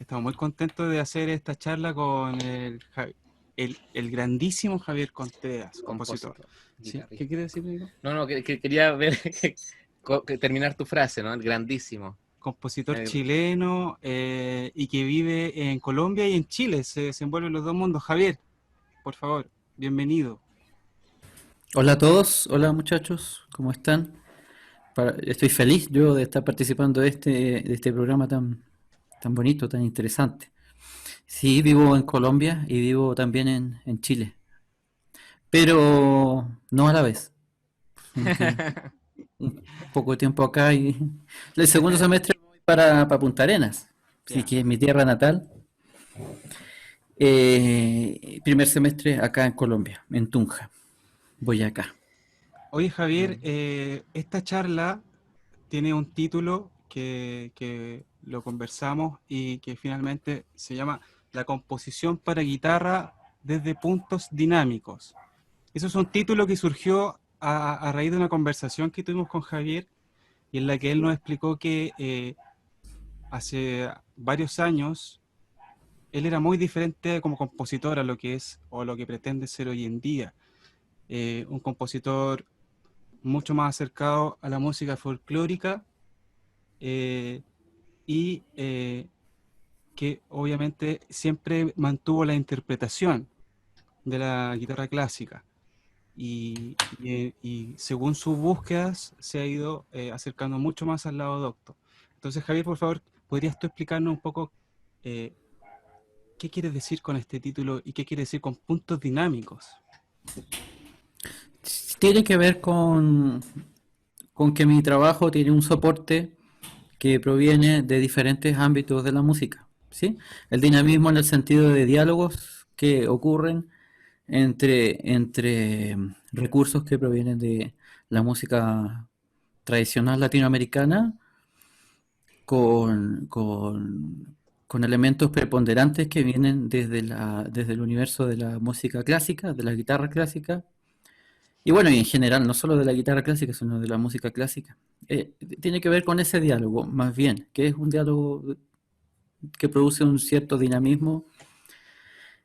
estamos muy contentos de hacer esta charla con el grandísimo Javier Contreras, compositor. Compositor, ¿Sí? ¿Qué guitarrista. quiere decir, Nico? No, no, que quería ver que terminar tu frase, ¿no? El grandísimo. Compositor El- chileno y que vive en Colombia y en Chile, se desenvuelve en los dos mundos. Javier, por favor, bienvenido. Hola a todos, hola muchachos, ¿cómo están? Estoy feliz yo de estar participando de este programa tan bonito, tan interesante. Sí, vivo en Colombia y vivo también en Chile, pero no a la vez. Que un poco de tiempo acá y el segundo semestre voy para Punta Arenas, sí, Ya. que es mi tierra natal. Primer semestre acá en Colombia, en Tunja, Boyacá. Oye, Javier, Mm. esta charla tiene un título que lo conversamos y que finalmente se llama La composición para guitarra desde puntos dinámicos. Eso es un título que surgió a raíz de una conversación que tuvimos con Javier y en la que él nos explicó que hace varios años él era muy diferente como compositor a lo que es o lo que pretende ser hoy en día. Un compositor mucho más acercado a la música folclórica eh, y que obviamente siempre mantuvo la interpretación de la guitarra clásica y según sus búsquedas se ha ido acercando mucho más al lado docto. Entonces, Javier, por favor, ¿podrías tú explicarnos un poco eh, qué quieres decir con este título y qué quiere decir con puntos dinámicos? Tiene que ver con que mi trabajo tiene un soporte que proviene de diferentes ámbitos de la música, ¿sí? El dinamismo en el sentido de diálogos que ocurren entre recursos que provienen de la música tradicional latinoamericana con elementos preponderantes que vienen desde el universo de la música clásica, de la guitarra clásica, y bueno, y en general, no solo de la guitarra clásica, sino de la música clásica. Tiene que ver con ese diálogo, más bien, que es un diálogo que produce un cierto dinamismo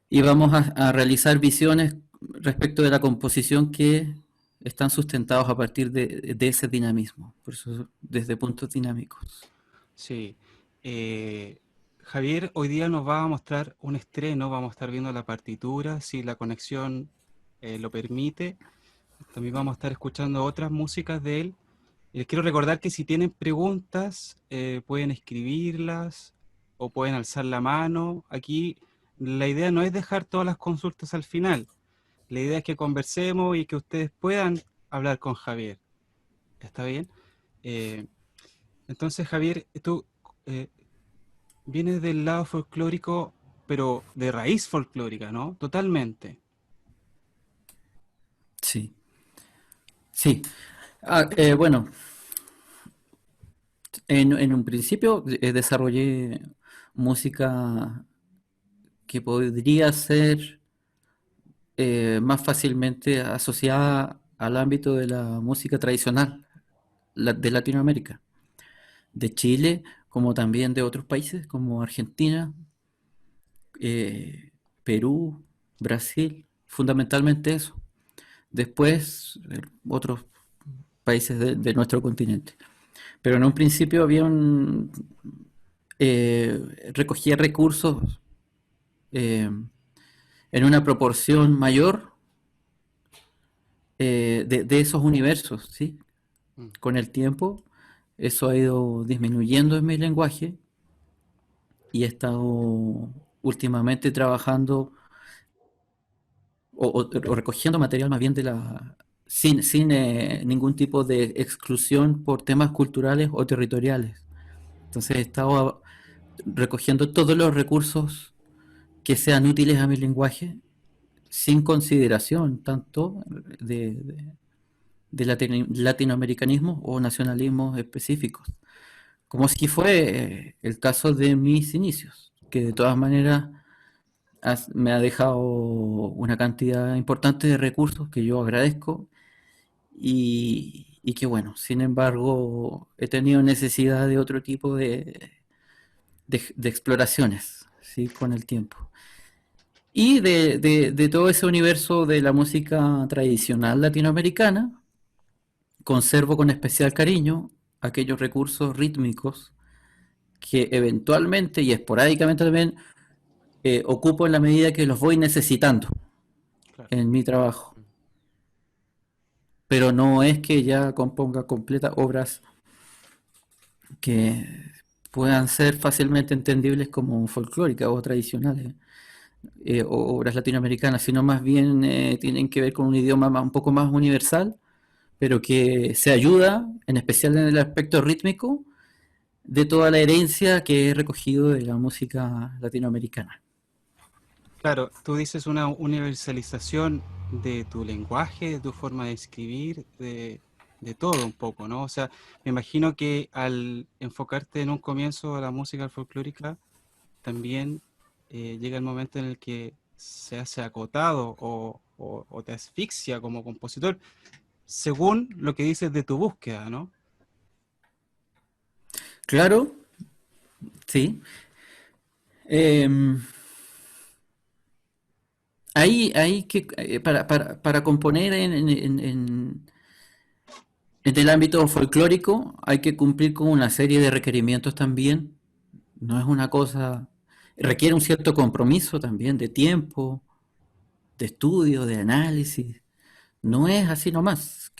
y vamos a realizar visiones respecto de la composición que están sustentados a partir de ese dinamismo, por eso desde puntos dinámicos. Sí. Eh, Javier, hoy día nos va a mostrar un estreno, vamos a estar viendo la partitura, si la conexión lo permite. También vamos a estar escuchando otras músicas de él. Les quiero recordar que si tienen preguntas, pueden escribirlas o pueden alzar la mano. Aquí la idea no es dejar todas las consultas al final. La idea es que conversemos y que ustedes puedan hablar con Javier. ¿Está bien? Eh, entonces, Javier, tú eh, vienes del lado folclórico, pero de raíz folclórica, ¿no? Totalmente. Sí, sí. Bueno, en un principio desarrollé música que podría ser más fácilmente asociada al ámbito de la música tradicional de Latinoamérica, de Chile, como también de otros países como Argentina, eh, Perú, Brasil, fundamentalmente eso. Después, otros países de nuestro continente. Pero en un principio recogía recursos eh, en una proporción mayor de esos universos, ¿sí? Mm. Con el tiempo, eso ha ido disminuyendo en mi lenguaje y he estado últimamente trabajando o recogiendo material más bien sin ningún tipo de exclusión por temas culturales o territoriales. Entonces he estado recogiendo todos los recursos que sean útiles a mi lenguaje sin consideración tanto de latinoamericanismo o nacionalismos específicos, como si fue el caso de mis inicios, que de todas maneras me ha dejado una cantidad importante de recursos que yo agradezco y que bueno, sin embargo he tenido necesidad de otro tipo de exploraciones, ¿sí? Con el tiempo. Y de todo ese universo de la música tradicional latinoamericana, conservo con especial cariño aquellos recursos rítmicos que eventualmente y esporádicamente también ocupo en la medida que los voy necesitando Claro. en mi trabajo. Pero no es que ya componga completas obras que puedan ser fácilmente entendibles como folclóricas o tradicionales, o obras latinoamericanas, sino más bien tienen que ver con un idioma un poco más universal, pero que se ayuda, en especial en el aspecto rítmico, de toda la herencia que he recogido de la música latinoamericana. Claro, tú dices una universalización de tu lenguaje, de tu forma de escribir, de todo un poco, ¿no? O sea, me imagino que al enfocarte en un comienzo a la música folclórica, también llega el momento en el que se hace acotado o te asfixia como compositor, según lo que dices de tu búsqueda, ¿no? Claro, sí. Em, hay que, para componer en el ámbito folclórico, hay que cumplir con una serie de requerimientos también. No es una cosa, requiere un cierto compromiso también de tiempo, de estudio, de análisis. No es así nomás,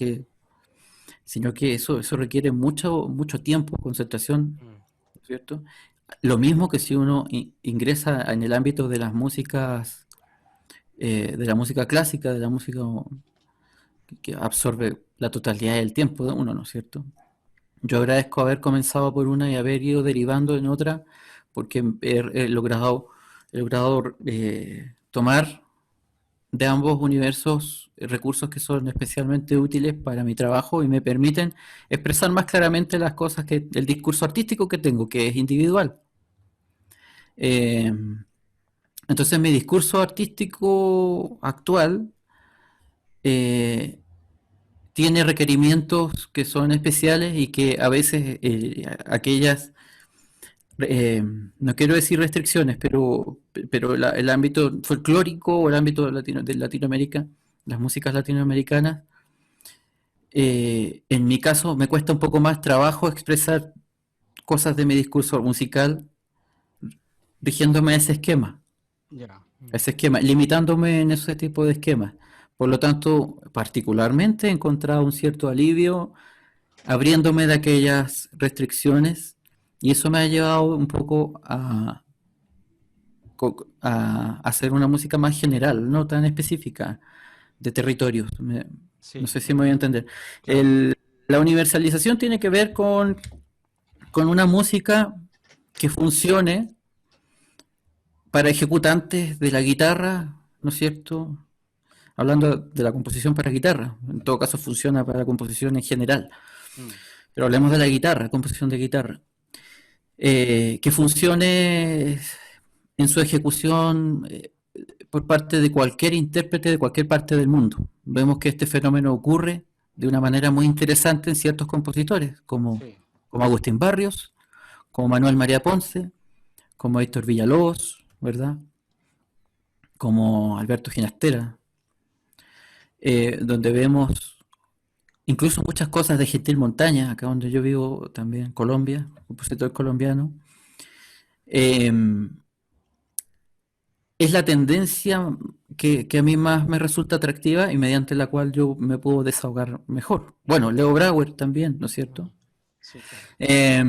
sino que eso requiere mucho tiempo, concentración, Mm. ¿cierto? Lo mismo que si uno ingresa en el ámbito de la música clásica, de la música que absorbe la totalidad del tiempo de uno, ¿no es cierto? Yo agradezco haber comenzado por una y haber ido derivando en otra, porque he logrado tomar de ambos universos recursos que son especialmente útiles para mi trabajo y me permiten expresar más claramente las cosas que el discurso artístico que tengo, que es individual. Eh, entonces mi discurso artístico actual eh, tiene requerimientos que son especiales y que a veces aquellas, no quiero decir restricciones, pero el ámbito folclórico o el ámbito de Latinoamérica, las músicas latinoamericanas, en mi caso me cuesta un poco más trabajo expresar cosas de mi discurso musical rigiéndome a Ya. ese esquema, limitándome en ese tipo de esquemas. Por lo tanto, particularmente he encontrado un cierto alivio abriéndome de aquellas restricciones y eso me ha llevado un poco a hacer una música más general, no tan específica de territorios. No Sí, sé si me voy a entender. claro. La universalización tiene que ver con una música que funcione para ejecutantes de la guitarra, ¿no es cierto? Hablando de la composición para guitarra, en todo caso funciona para la composición en general, Mm, pero hablemos de la guitarra, composición de guitarra. Que funcione en su ejecución por parte de cualquier intérprete de cualquier parte del mundo. Vemos que este fenómeno ocurre de una manera muy interesante en ciertos compositores, sí. como Agustín Barrios, como Manuel María Ponce, como Héctor Villalobos, ¿verdad? Como Alberto Ginastera, donde vemos incluso muchas cosas de Gentil Montaña, acá donde yo vivo también, Colombia, compositor colombiano. Eh, es la tendencia que a mí más me resulta atractiva y mediante la cual yo me puedo desahogar mejor. Bueno, Leo Brauer también, ¿no es cierto? Sí, claro. Eh,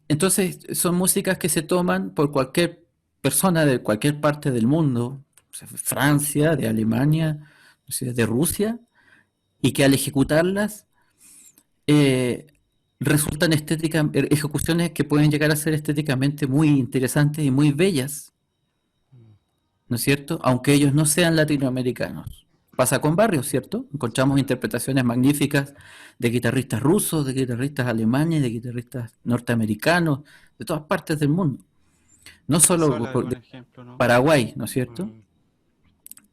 entonces, son músicas que se toman por cualquier persona de cualquier parte del mundo, o sea, Francia, de Alemania, no sé, de Rusia, y que al ejecutarlas eh, resultan ejecuciones que pueden llegar a ser estéticamente muy interesantes y muy bellas, Mm, ¿no es cierto? Aunque ellos no sean latinoamericanos. Pasa con Barrios, ¿cierto? Encontramos interpretaciones magníficas de guitarristas rusos, de guitarristas alemanes, de guitarristas norteamericanos, de todas partes del mundo. No solo Piazzolla, algún de ejemplo, ¿no? Paraguay, ¿no es cierto? Mm,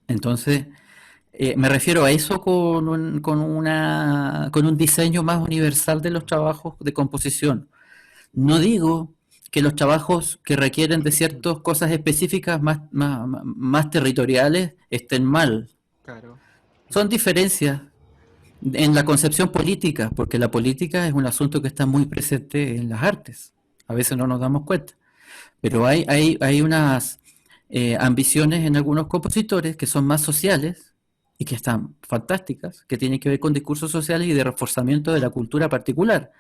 Entonces, me refiero a eso con un diseño más universal de los trabajos de composición. No digo que los trabajos que requieren de ciertas cosas específicas más territoriales estén mal. Claro. Son diferencias en la concepción política, porque la política es un asunto que está muy presente en las artes. A veces no nos damos cuenta. Pero hay unas ambiciones en algunos compositores que son más sociales y que están fantásticas, que tienen que ver con discursos sociales y de reforzamiento de la cultura particular.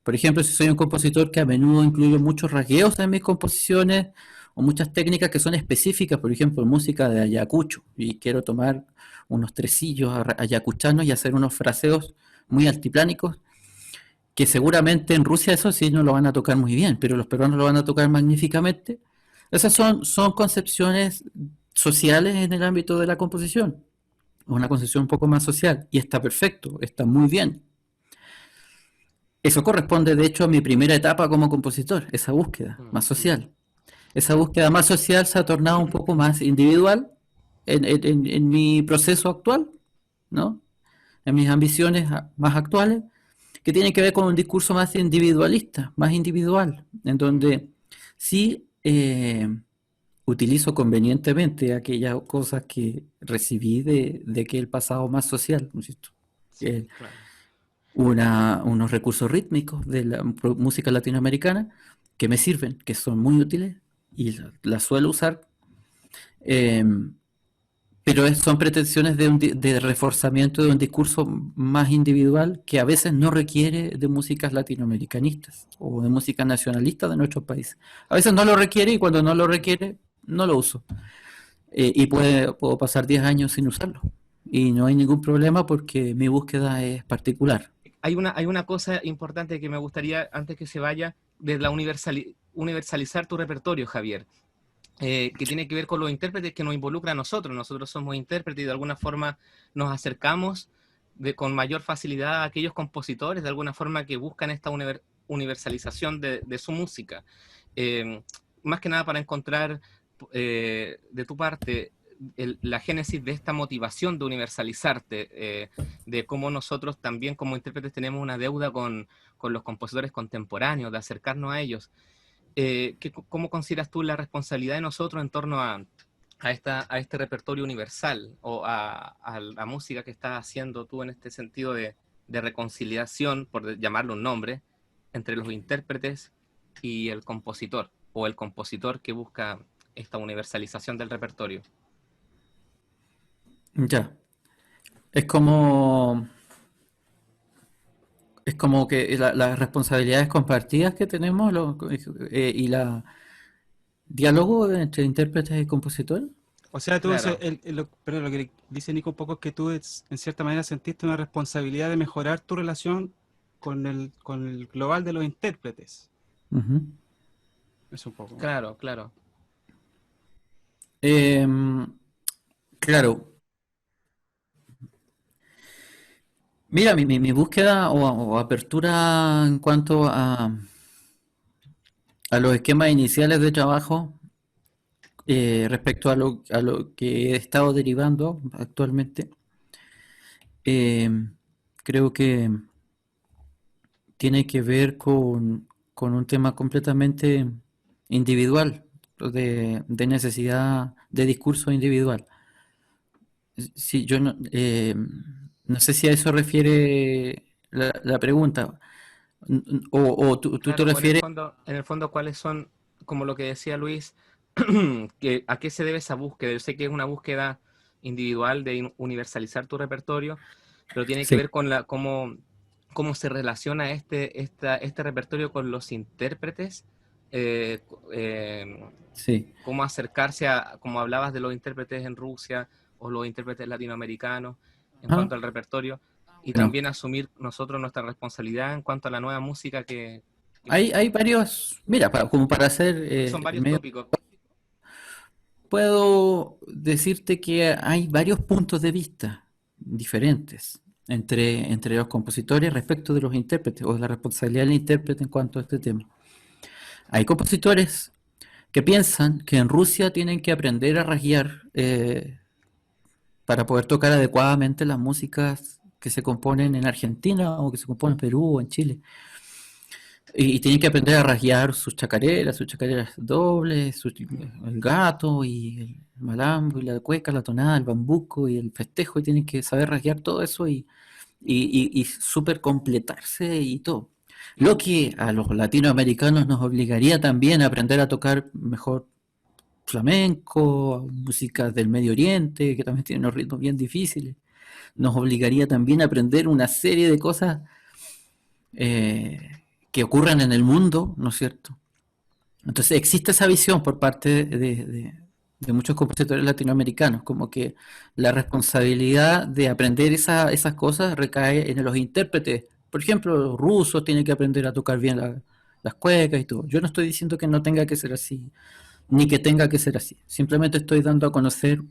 Por ejemplo, si soy un compositor que a menudo incluye muchos rasgueos en mis composiciones o muchas técnicas que son específicas, por ejemplo, música de Ayacucho, y quiero tomar unos tresillos ayacuchanos y hacer unos fraseos muy altiplánicos, que seguramente en Rusia eso sí no lo van a tocar muy bien, pero los peruanos lo van a tocar magníficamente. Esas son concepciones sociales en el ámbito de la composición, una concepción un poco más social, y está perfecto, está muy bien. Eso corresponde, de hecho, a mi primera etapa como compositor, esa búsqueda más social. Esa búsqueda más social se ha tornado un poco más individual en mi proceso actual, ¿no? En mis ambiciones más actuales, que tienen que ver con un discurso más individualista, más individual, en donde sí utilizo convenientemente aquellas cosas que recibí de aquel pasado más social, ¿no es cierto? Sí, claro. Unos recursos rítmicos de la música latinoamericana que me sirven, que son muy útiles y la suelo usar, eh, pero son pretensiones de reforzamiento de un discurso más individual que a veces no requiere de músicas latinoamericanistas o de música nacionalista de nuestros países. A veces no lo requiere y cuando no lo requiere, no lo uso. Y puedo pasar 10 años sin usarlo. Y no hay ningún problema porque mi búsqueda es particular. Hay una cosa importante que me gustaría, antes que se vaya, de la universalizar tu repertorio, Javier, que tiene que ver con los intérpretes que nos involucra a nosotros. Nosotros somos intérpretes y de alguna forma nos acercamos con mayor facilidad a aquellos compositores, de alguna forma que buscan esta universalización de su música. Más que nada para encontrar de tu parte la génesis de esta motivación de universalizarte, de cómo nosotros también como intérpretes tenemos una deuda con los compositores contemporáneos, de acercarnos a ellos. ¿Cómo consideras tú la responsabilidad de nosotros en torno a este repertorio universal o a la música que estás haciendo tú en este sentido de reconciliación, por llamarle un nombre, entre los intérpretes y el compositor, o el compositor que busca esta universalización del repertorio? Ya. Es como, es como que las responsabilidades compartidas que tenemos y la diálogo entre intérpretes y compositores. O sea, tú, Claro, pero lo que dice Nico un poco es que tú, en cierta manera, sentiste una responsabilidad de mejorar tu relación con el global de los intérpretes. Ujú. Es un poco. claro, claro. Em, claro. Mira, mi búsqueda o apertura en cuanto a los esquemas iniciales de trabajo respecto a lo que he estado derivando actualmente, creo que tiene que ver con un tema completamente individual, de necesidad de discurso individual. Sí, yo no sé si a eso refiere la pregunta, o tú te Claro, pues refieres. en el fondo, ¿cuáles son, como lo que decía Luis, a qué se debe esa búsqueda? Yo sé que es una búsqueda individual de universalizar tu repertorio, pero tiene que Sí, ver con cómo se relaciona este repertorio con los intérpretes, eh, eh, sí. cómo acercarse como hablabas de los intérpretes en Rusia o los intérpretes latinoamericanos en Ah, cuanto al repertorio, y bueno, también asumir nosotros nuestra responsabilidad en cuanto a la nueva música hay varios, mira, como para hacer porque son varios tópicos. puedo decirte que hay varios puntos de vista diferentes entre los compositores respecto de los intérpretes o de la responsabilidad del intérprete en cuanto a este tema. Hay compositores que piensan que en Rusia tienen que aprender a rasguear para poder tocar adecuadamente las músicas que se componen en Argentina o que se componen en Perú o en Chile. Y tienen que aprender a rasguear sus chacareras dobles, el gato y el malambo y la cueca, la tonada, el bambuco y el festejo, y tienen que saber rasguear todo eso y súper completarse y todo. Lo que a los latinoamericanos nos obligaría también a aprender a tocar mejor flamenco, música del Medio Oriente, que también tiene unos ritmos bien difíciles. Nos obligaría también a aprender una serie de cosas eh, que ocurren en el mundo, ¿no es cierto? Entonces existe esa visión por parte de muchos compositores latinoamericanos, como que la responsabilidad de aprender esas cosas recae en los intérpretes. Por ejemplo, los rusos tienen que aprender a tocar bien las cuecas y todo. Yo no estoy diciendo que no tenga que ser así, ni que tenga que ser así. Simplemente estoy dando a conocer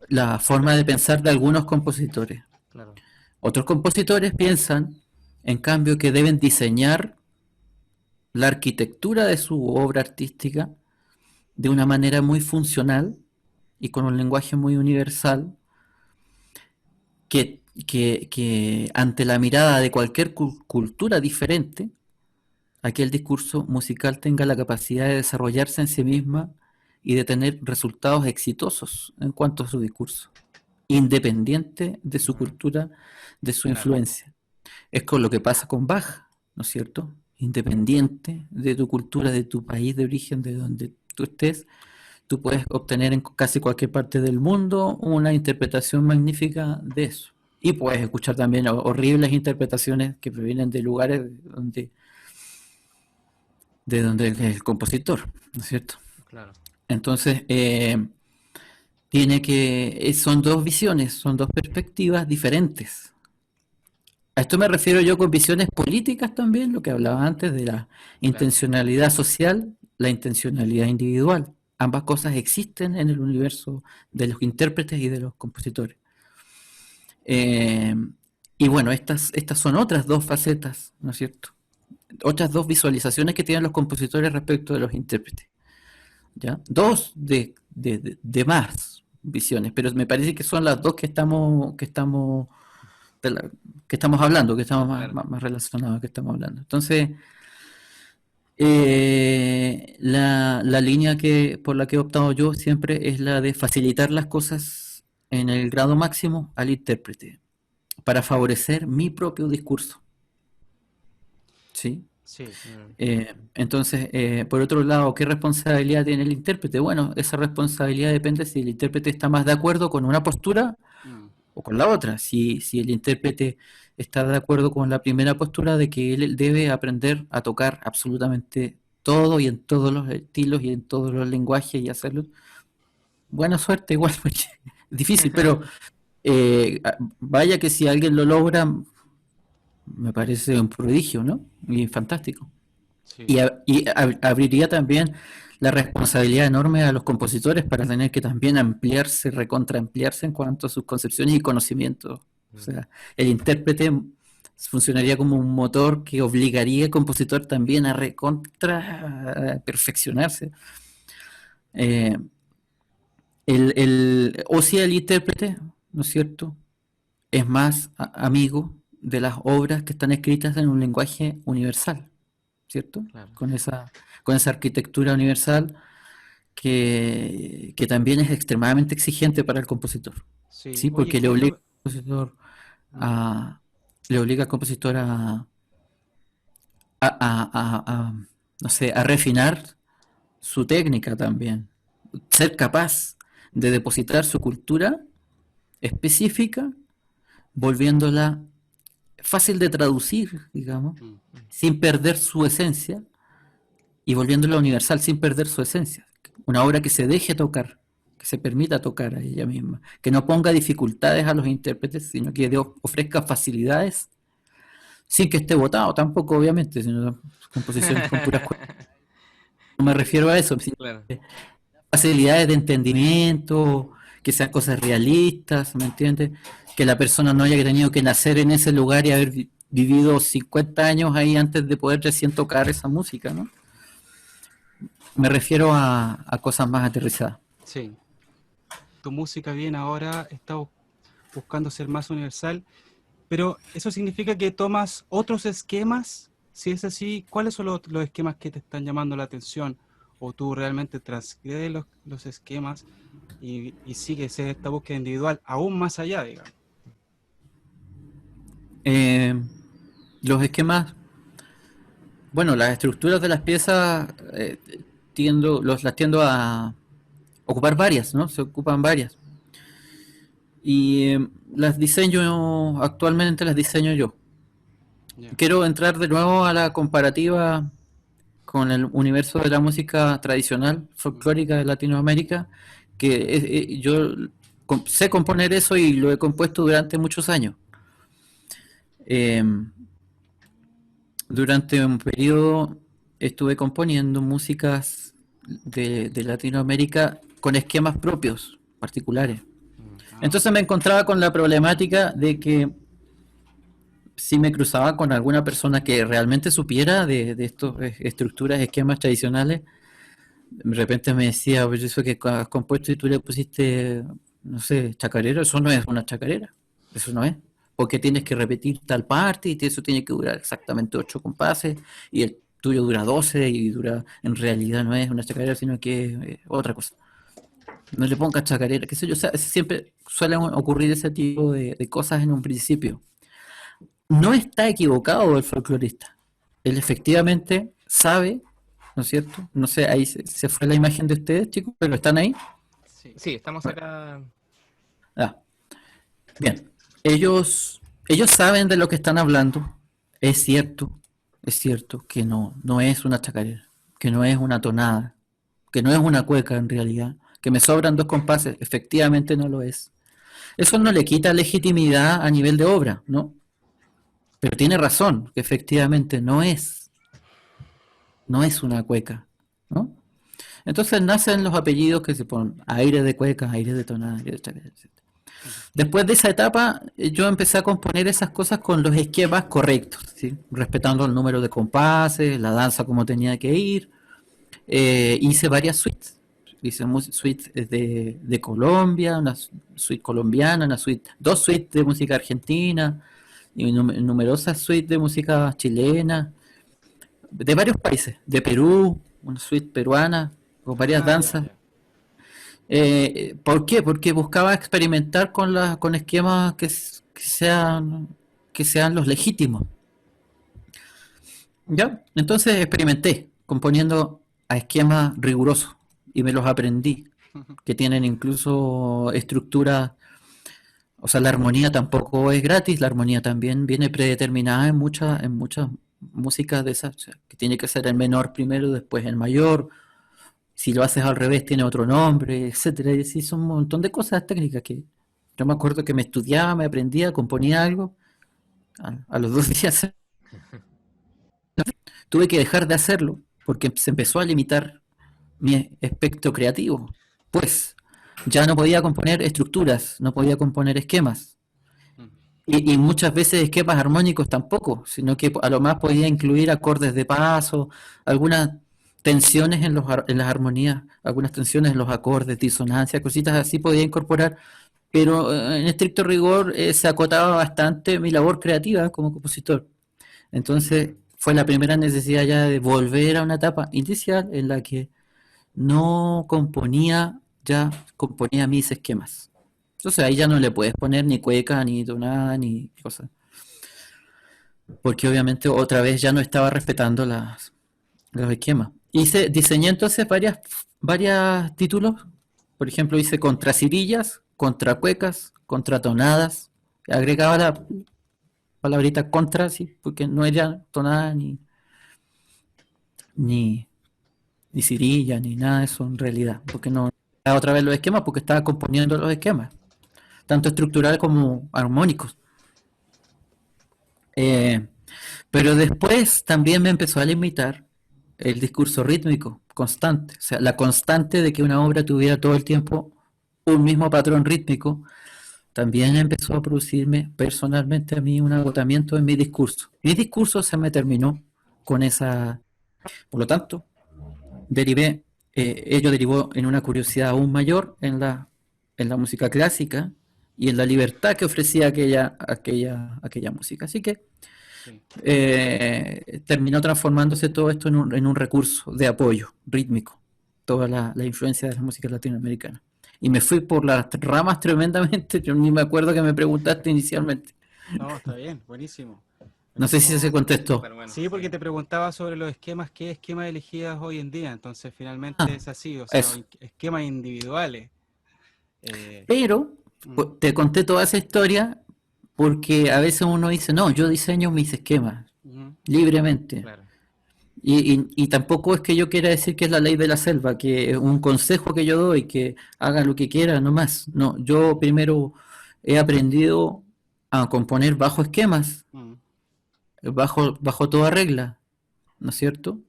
la forma de pensar de algunos compositores. Claro. Otros compositores piensan, en cambio, que deben diseñar la arquitectura de su obra artística de una manera muy funcional y con un lenguaje muy universal que ante la mirada de cualquier cultura diferente, aquel discurso musical tenga la capacidad de desarrollarse en sí misma y de tener resultados exitosos en cuanto a su discurso, independiente de su cultura, de su Claro. influencia. Es con lo que pasa con Bach, ¿no es cierto? Independiente de tu cultura, de tu país de origen, de donde tú estés, tú puedes obtener en casi cualquier parte del mundo una interpretación magnífica de eso. Y puedes escuchar también horribles interpretaciones que provienen de lugares de donde es el compositor, ¿no es cierto? Claro. Entonces, son dos visiones, son dos perspectivas diferentes. A esto me refiero yo con visiones políticas también, lo que hablaba antes de la intencionalidad social, la intencionalidad individual. Ambas cosas existen en el universo de los intérpretes y de los compositores. Y bueno, estas son otras dos facetas, ¿no es cierto? Otras dos visualizaciones que tienen los compositores respecto de los intérpretes. ¿Ya? Dos de más visiones, pero me parece que son las dos que estamos hablando, que estamos más relacionados, que estamos hablando. Entonces, la línea por la que he optado yo siempre es la de facilitar las cosas en el grado máximo al intérprete, para favorecer mi propio discurso. ¿Sí? Sí. Entonces, por otro lado, ¿qué responsabilidad tiene el intérprete? Bueno, esa responsabilidad depende si el intérprete está más de acuerdo con una postura o con la otra. Si el intérprete está de acuerdo con la primera postura de que él debe aprender a tocar absolutamente todo y en todos los estilos y en todos los lenguajes y hacerlo, buena suerte igual, porque es difícil, pero vaya que si alguien lo logra, me parece un prodigio, ¿no? Y fantástico. Sí. Y abriría también la responsabilidad enorme a los compositores para tener que también ampliarse, recontraampliarse en cuanto a sus concepciones y conocimientos. O sea, el intérprete funcionaría como un motor que obligaría al compositor también a perfeccionarse. O si el intérprete, ¿no es cierto?, es más amigo de las obras que están escritas en un lenguaje universal, ¿cierto? Claro. Con esa arquitectura universal que también es extremadamente exigente para el compositor. Sí, porque le obliga al compositor no sé, a refinar su técnica también, ser capaz de depositar su cultura específica, volviéndola fácil de traducir, digamos, sin perder su esencia, y volviéndola universal sin perder su esencia. Una obra que se deje tocar, que se permita tocar a ella misma, que no ponga dificultades a los intérpretes, sino que ofrezca facilidades, sin que esté votado tampoco, obviamente, sino composiciones con puras cuerdas. No me refiero a eso, sino facilidades de entendimiento, que sean cosas realistas, ¿me entiendes? Que la persona no haya tenido que nacer en ese lugar y haber vivido 50 años ahí antes de poder recién tocar esa música, ¿no? Me refiero a cosas más aterrizadas. Sí. Tu música bien ahora está buscando ser más universal, pero ¿eso significa que tomas otros esquemas Si es así, ¿cuáles son los esquemas que te están llamando la atención? ¿O tú realmente transgredes los esquemas y sigues esta búsqueda individual aún más allá, digamos? Los esquemas, bueno, las estructuras de las piezas las tiendo a ocupar varias, ¿no? Se ocupan varias. Y actualmente las diseño yo. Ya. Quiero entrar de nuevo a la comparativa con el universo de la música tradicional, folclórica de Latinoamérica, que yo sé componer eso y lo he compuesto durante muchos años. Durante un periodo estuve componiendo músicas de Latinoamérica con esquemas propios, particulares. Entonces me encontraba con la problemática de que si me cruzaba con alguna persona que realmente supiera de estas estructuras, esquemas tradicionales, de repente me decía, pues eso que has compuesto y tú le pusiste, no sé, chacarera, eso no es una chacarera, eso no es, porque tienes que repetir tal parte y eso tiene que durar exactamente 8 compases y el tuyo dura 12 y en realidad no es una chacarera, sino que es otra cosa. No le pongas chacarera, qué sé yo, o sea, siempre suelen ocurrir ese tipo de cosas en un principio. No está equivocado el folclorista. Él efectivamente sabe, ¿no es cierto? No sé, ahí se fue la imagen de ustedes, chicos, pero ¿están ahí? Sí, estamos acá. Ah, bien. Ellos saben de lo que están hablando. Es cierto que no es una chacarera, que no es una tonada, que no es una cueca en realidad, que me sobran 2 compases, efectivamente no lo es. Eso no le quita legitimidad a nivel de obra, ¿no? Pero tiene razón, que efectivamente no es una cueca, ¿no? Entonces nacen los apellidos que se ponen aire de cueca, aire de tonada, aire de chacarera, etc. Después de esa etapa, yo empecé a componer esas cosas con los esquemas correctos, ¿sí? Respetando el número de compases, la danza como tenía que ir. Hice varias suites. Hice suites de Colombia, una suite colombiana, dos suites de música argentina, y numerosas suites de música chilena, de varios países, de Perú, una suite peruana, con varias danzas. ¿Por qué? Porque buscaba experimentar con esquemas que sean los legítimos. ¿Ya? Entonces experimenté componiendo a esquemas rigurosos y me los aprendí, que tienen incluso estructuras. O sea, la armonía tampoco es gratis, la armonía también viene predeterminada en muchas músicas de esas, o sea, que tiene que ser el menor primero, después el mayor. Si lo haces al revés tiene otro nombre, etcétera. Y así son un montón de cosas técnicas que yo me acuerdo que me estudiaba, me aprendía, componía algo, a los 2 días tuve que dejar de hacerlo porque se empezó a limitar mi espectro creativo. Pues ya no podía componer estructuras, no podía componer esquemas. Y muchas veces esquemas armónicos tampoco, sino que a lo más podía incluir acordes de paso, algunas tensiones en las armonías, algunas tensiones en los acordes, disonancias, cositas así podía incorporar, pero en estricto rigor se acotaba bastante mi labor creativa como compositor. Entonces fue la primera necesidad ya de volver a una etapa inicial en la que no componía, ya componía mis esquemas. Entonces ahí ya no le puedes poner ni cueca, ni tonada, ni cosas. Porque obviamente otra vez ya no estaba respetando los esquemas. Diseñé entonces varios títulos. Por ejemplo, hice contracirillas, contracuecas, contratonadas. Agregaba la palabrita contra, sí, porque no era tonada ni cirilla, ni nada de eso en realidad. Porque no era otra vez los esquemas, porque estaba componiendo los esquemas, tanto estructurales como armónicos. Pero después también me empezó a limitar el discurso rítmico constante, o sea, la constante de que una obra tuviera todo el tiempo un mismo patrón rítmico, también empezó a producirme personalmente a mí un agotamiento en mi discurso. Mi discurso se me terminó con esa, por lo tanto, ello derivó en una curiosidad aún mayor en la música clásica y en la libertad que ofrecía aquella música. Así que Sí. terminó transformándose todo esto en un recurso de apoyo rítmico, toda la influencia de la música latinoamericana. Y me fui por las ramas tremendamente, yo ni me acuerdo que me preguntaste inicialmente. No, está bien, buenísimo. No sé si se Buenísimo. contestó. Súper bueno, Sí, porque sí. te preguntaba sobre los esquemas, qué esquemas elegías hoy en día. Entonces, finalmente Ah, es así, o sea, eso. esquemas individuales. Eh, Pero mm, pues, te conté toda esa historia porque a veces uno dice, no, yo diseño mis esquemas ujú, libremente. Claro. Y tampoco es que yo quiera decir que es la ley de la selva, que es un consejo que yo doy, que haga lo que quiera, no más. No, yo primero he aprendido a componer bajo esquemas, mm. bajo toda regla, ¿no es cierto?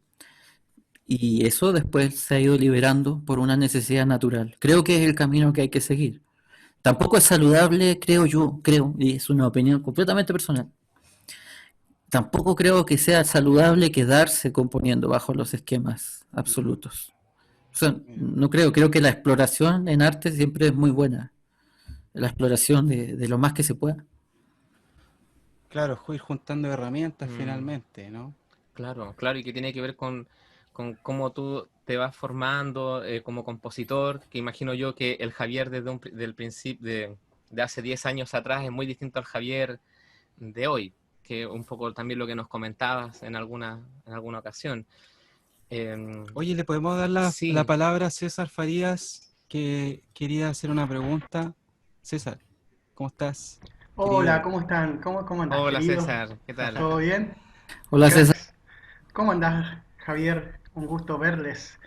Y eso después se ha ido liberando por una necesidad natural. Creo que es el camino que hay que seguir. Tampoco es saludable, creo, y es una opinión completamente personal. Tampoco creo que sea saludable quedarse componiendo bajo los esquemas Ujú. absolutos. O sea, Mira. no creo que la exploración en arte siempre es muy buena. La exploración de lo más que se pueda. Claro, ir juntando herramientas Mm, finalmente, ¿no? claro, claro, y que tiene que ver con cómo tú te vas formando como compositor, que imagino yo que el Javier del principio, de hace 10 años atrás es muy distinto al Javier de hoy, que un poco también lo que nos comentabas en alguna ocasión. Oye, ¿le podemos dar la Sí, palabra a César Farías, que quería hacer una pregunta? César, ¿cómo estás, Hola, querido? ¿cómo están? ¿Cómo andás, hola querido? César, ¿qué tal? ¿Todo bien? Hola César. Cracks. ¿Cómo andás, Javier? Un gusto verles.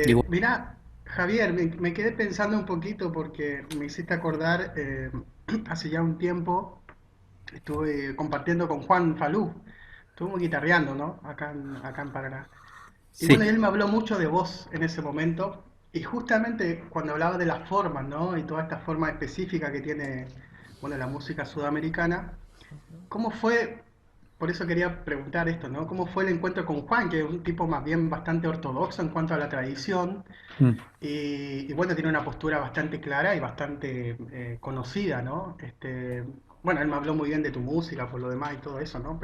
Igual. Mirá, Javier, me quedé pensando un poquito porque me hiciste acordar, hace ya un tiempo estuve compartiendo con Juan Falú, estuvimos guitarreando, ¿no? Acá en Paraná. Y bueno, y Sí. él me habló mucho de vos en ese momento, y justamente cuando hablaba de las formas, ¿no? Y toda esta forma específica que tiene, bueno, la música sudamericana. ¿Cómo fue? Por eso quería preguntar esto, ¿no? ¿Cómo fue el encuentro con Juan, que es un tipo más bien bastante ortodoxo en cuanto a la tradición? Mm. Y bueno, tiene una postura bastante clara y bastante conocida, ¿no? Bueno, él me habló muy bien de tu música, por lo demás y todo eso, ¿no?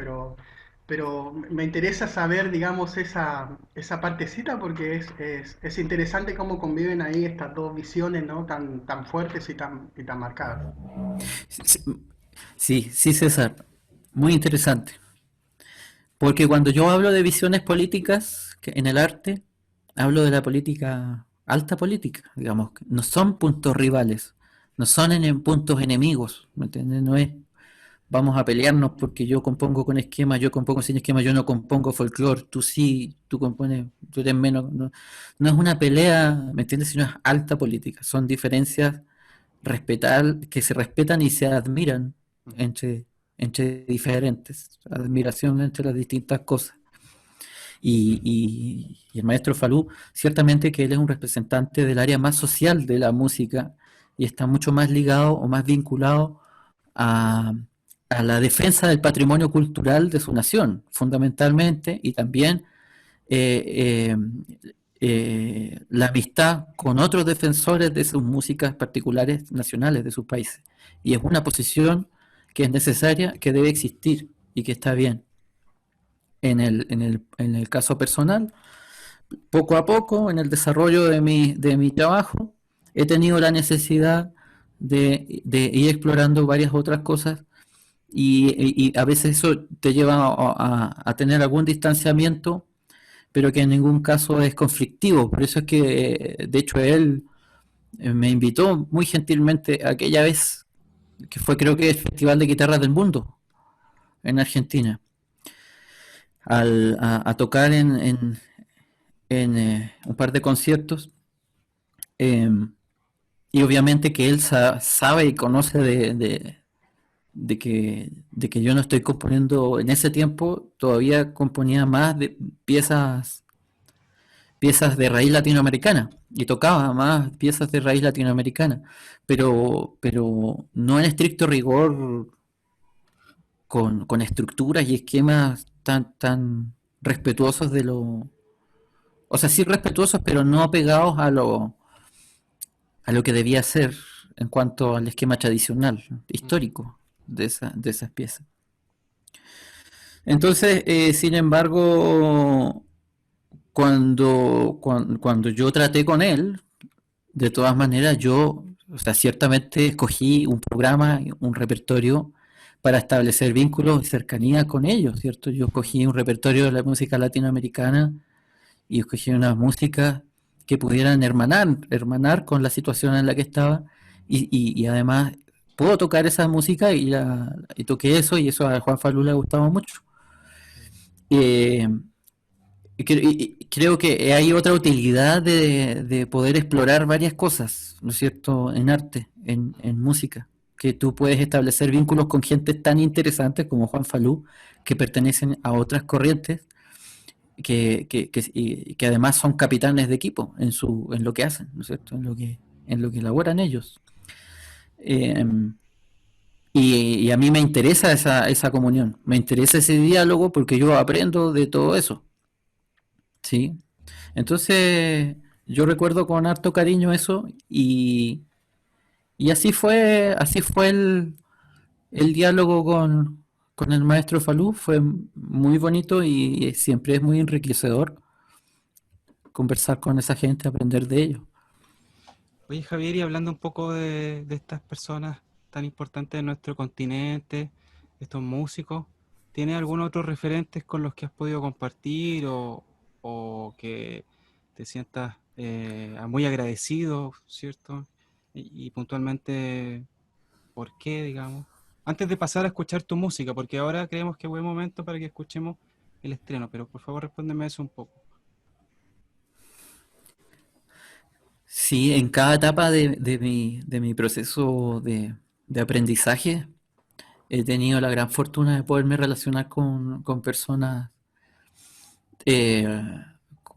Pero me interesa saber, digamos, esa partecita porque es interesante cómo conviven ahí estas dos visiones, ¿no? Tan fuertes y tan marcadas. Sí, sí, César. Muy interesante. Porque cuando yo hablo de visiones políticas en el arte, hablo de la política, alta política, digamos. No son puntos rivales, no son puntos enemigos, ¿me entiendes? No es vamos a pelearnos porque yo compongo con esquema, yo compongo sin esquema, yo no compongo folclore, tú sí, tú compones, tú eres menos. No, no es una pelea, ¿me entiendes? Sino es alta política. Son diferencias que se respetan y se admiran Ujú. entre diferentes, admiración entre las distintas cosas. Y el maestro Falú, ciertamente que él es un representante del área más social de la música y está mucho más ligado o más vinculado a, a la defensa del patrimonio cultural de su nación, fundamentalmente, y también eh, la amistad con otros defensores de sus músicas particulares nacionales de sus países. Y es una posición que es necesaria, que debe existir y que está bien. En el caso personal, poco a poco, en el desarrollo de mi trabajo, he tenido la necesidad de ir explorando varias otras cosas y a veces eso te lleva a tener algún distanciamiento, pero que en ningún caso es conflictivo. Por eso es que, de hecho, él me invitó muy gentilmente aquella vez, que fue creo que el Festival de Guitarras del Mundo en Argentina, a tocar en un par de conciertos. eh, y obviamente que él sabe y conoce de que yo no estoy componiendo en ese tiempo, todavía componía más de piezas de raíz latinoamericana y tocaba más piezas de raíz latinoamericana, pero no en estricto rigor con estructuras y esquemas tan respetuosos o sea, sí respetuosos, pero no apegados a lo que debía ser en cuanto al esquema tradicional, Ujú. histórico de esas piezas. Entonces, sin embargo, cuando yo traté con él, de todas maneras, yo, o sea, ciertamente escogí un programa, un repertorio para establecer vínculos y cercanía con ellos, ¿cierto? Yo escogí un repertorio de la música latinoamericana y escogí una música que pudieran hermanar con la situación en la que estaba y además puedo tocar esa música y toqué eso y eso a Juan Falú le gustaba mucho. Eh, y creo que hay otra utilidad de poder explorar varias cosas, ¿no es cierto?, en arte, en música, que tú puedes establecer vínculos con gente tan interesantes como Juan Falú, que pertenecen a otras corrientes, que además son capitanes de equipo en lo que hacen, ¿no es cierto?, en lo que elaboran ellos. Eh, y a mí me interesa esa comunión, me interesa ese diálogo porque yo aprendo de todo eso, ¿sí? Entonces, yo recuerdo con harto cariño eso y así fue el diálogo con el maestro Falú, fue muy bonito y siempre es muy enriquecedor conversar con esa gente, aprender de ellos. Oye, Javier, y hablando un poco de estas personas tan importantes de nuestro continente, estos músicos, ¿tienes algunos otros referentes con los que has podido compartir o que te sientas muy agradecido, ¿cierto? Y puntualmente, ¿por qué, digamos? Antes de pasar a escuchar tu música, porque ahora creemos que es buen momento para que escuchemos el estreno, pero por favor respóndeme eso un poco. Sí, en cada etapa de mi proceso de aprendizaje he tenido la gran fortuna de poderme relacionar con personas eh,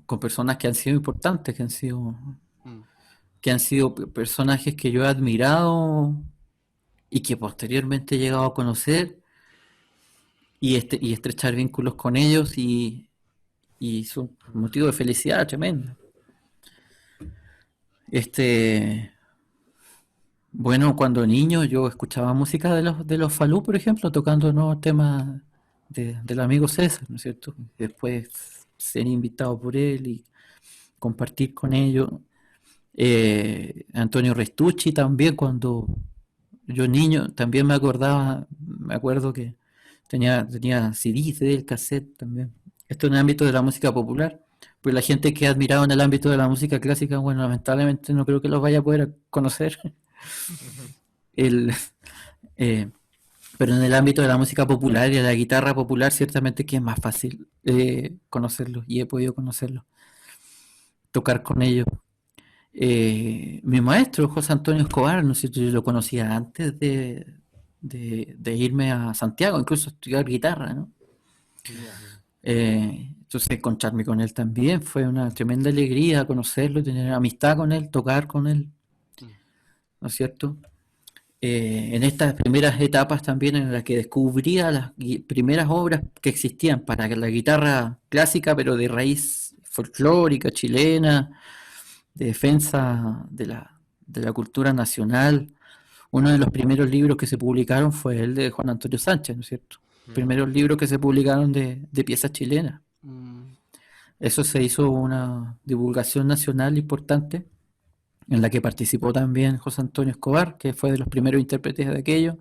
con personas que han sido importantes, Mm, que han sido personajes que yo he admirado y que posteriormente he llegado a conocer y estrechar vínculos con ellos y son motivo de felicidad tremenda. Este, bueno, cuando niño yo escuchaba música de los Falú, por ejemplo, tocando nuevos temas del amigo César, ¿no es cierto? Después ser invitado por él y compartir con ellos. Antonio Restucci también, cuando yo niño, también me acuerdo que tenía CDs del cassette también. Esto en el ámbito de la música popular. Pues la gente que ha admirado en el ámbito de la música clásica, bueno, lamentablemente no creo que los vaya a poder conocer. Ujú. El, eh, pero en el ámbito de la música popular y de la guitarra popular, ciertamente que es más fácil conocerlos y he podido conocerlos, tocar con ellos. Mi maestro, José Antonio Escobar, no sé si yo lo conocía antes de irme a Santiago, incluso a estudiar guitarra, ¿no? Ya. Entonces encontrarme con él también fue una tremenda alegría conocerlo, tener amistad con él, tocar con él, mm, ¿no es cierto? En estas primeras etapas también en las que descubría las primeras obras que existían para la guitarra clásica, pero de raíz folclórica, chilena, de defensa de la cultura nacional. Uno de los primeros libros que se publicaron fue el de Juan Antonio Sánchez, ¿no es cierto? Mm. Primeros libros que se publicaron de piezas chilenas. mm, Eso se hizo una divulgación nacional importante, en la que participó también José Antonio Escobar, que fue de los primeros intérpretes de aquello,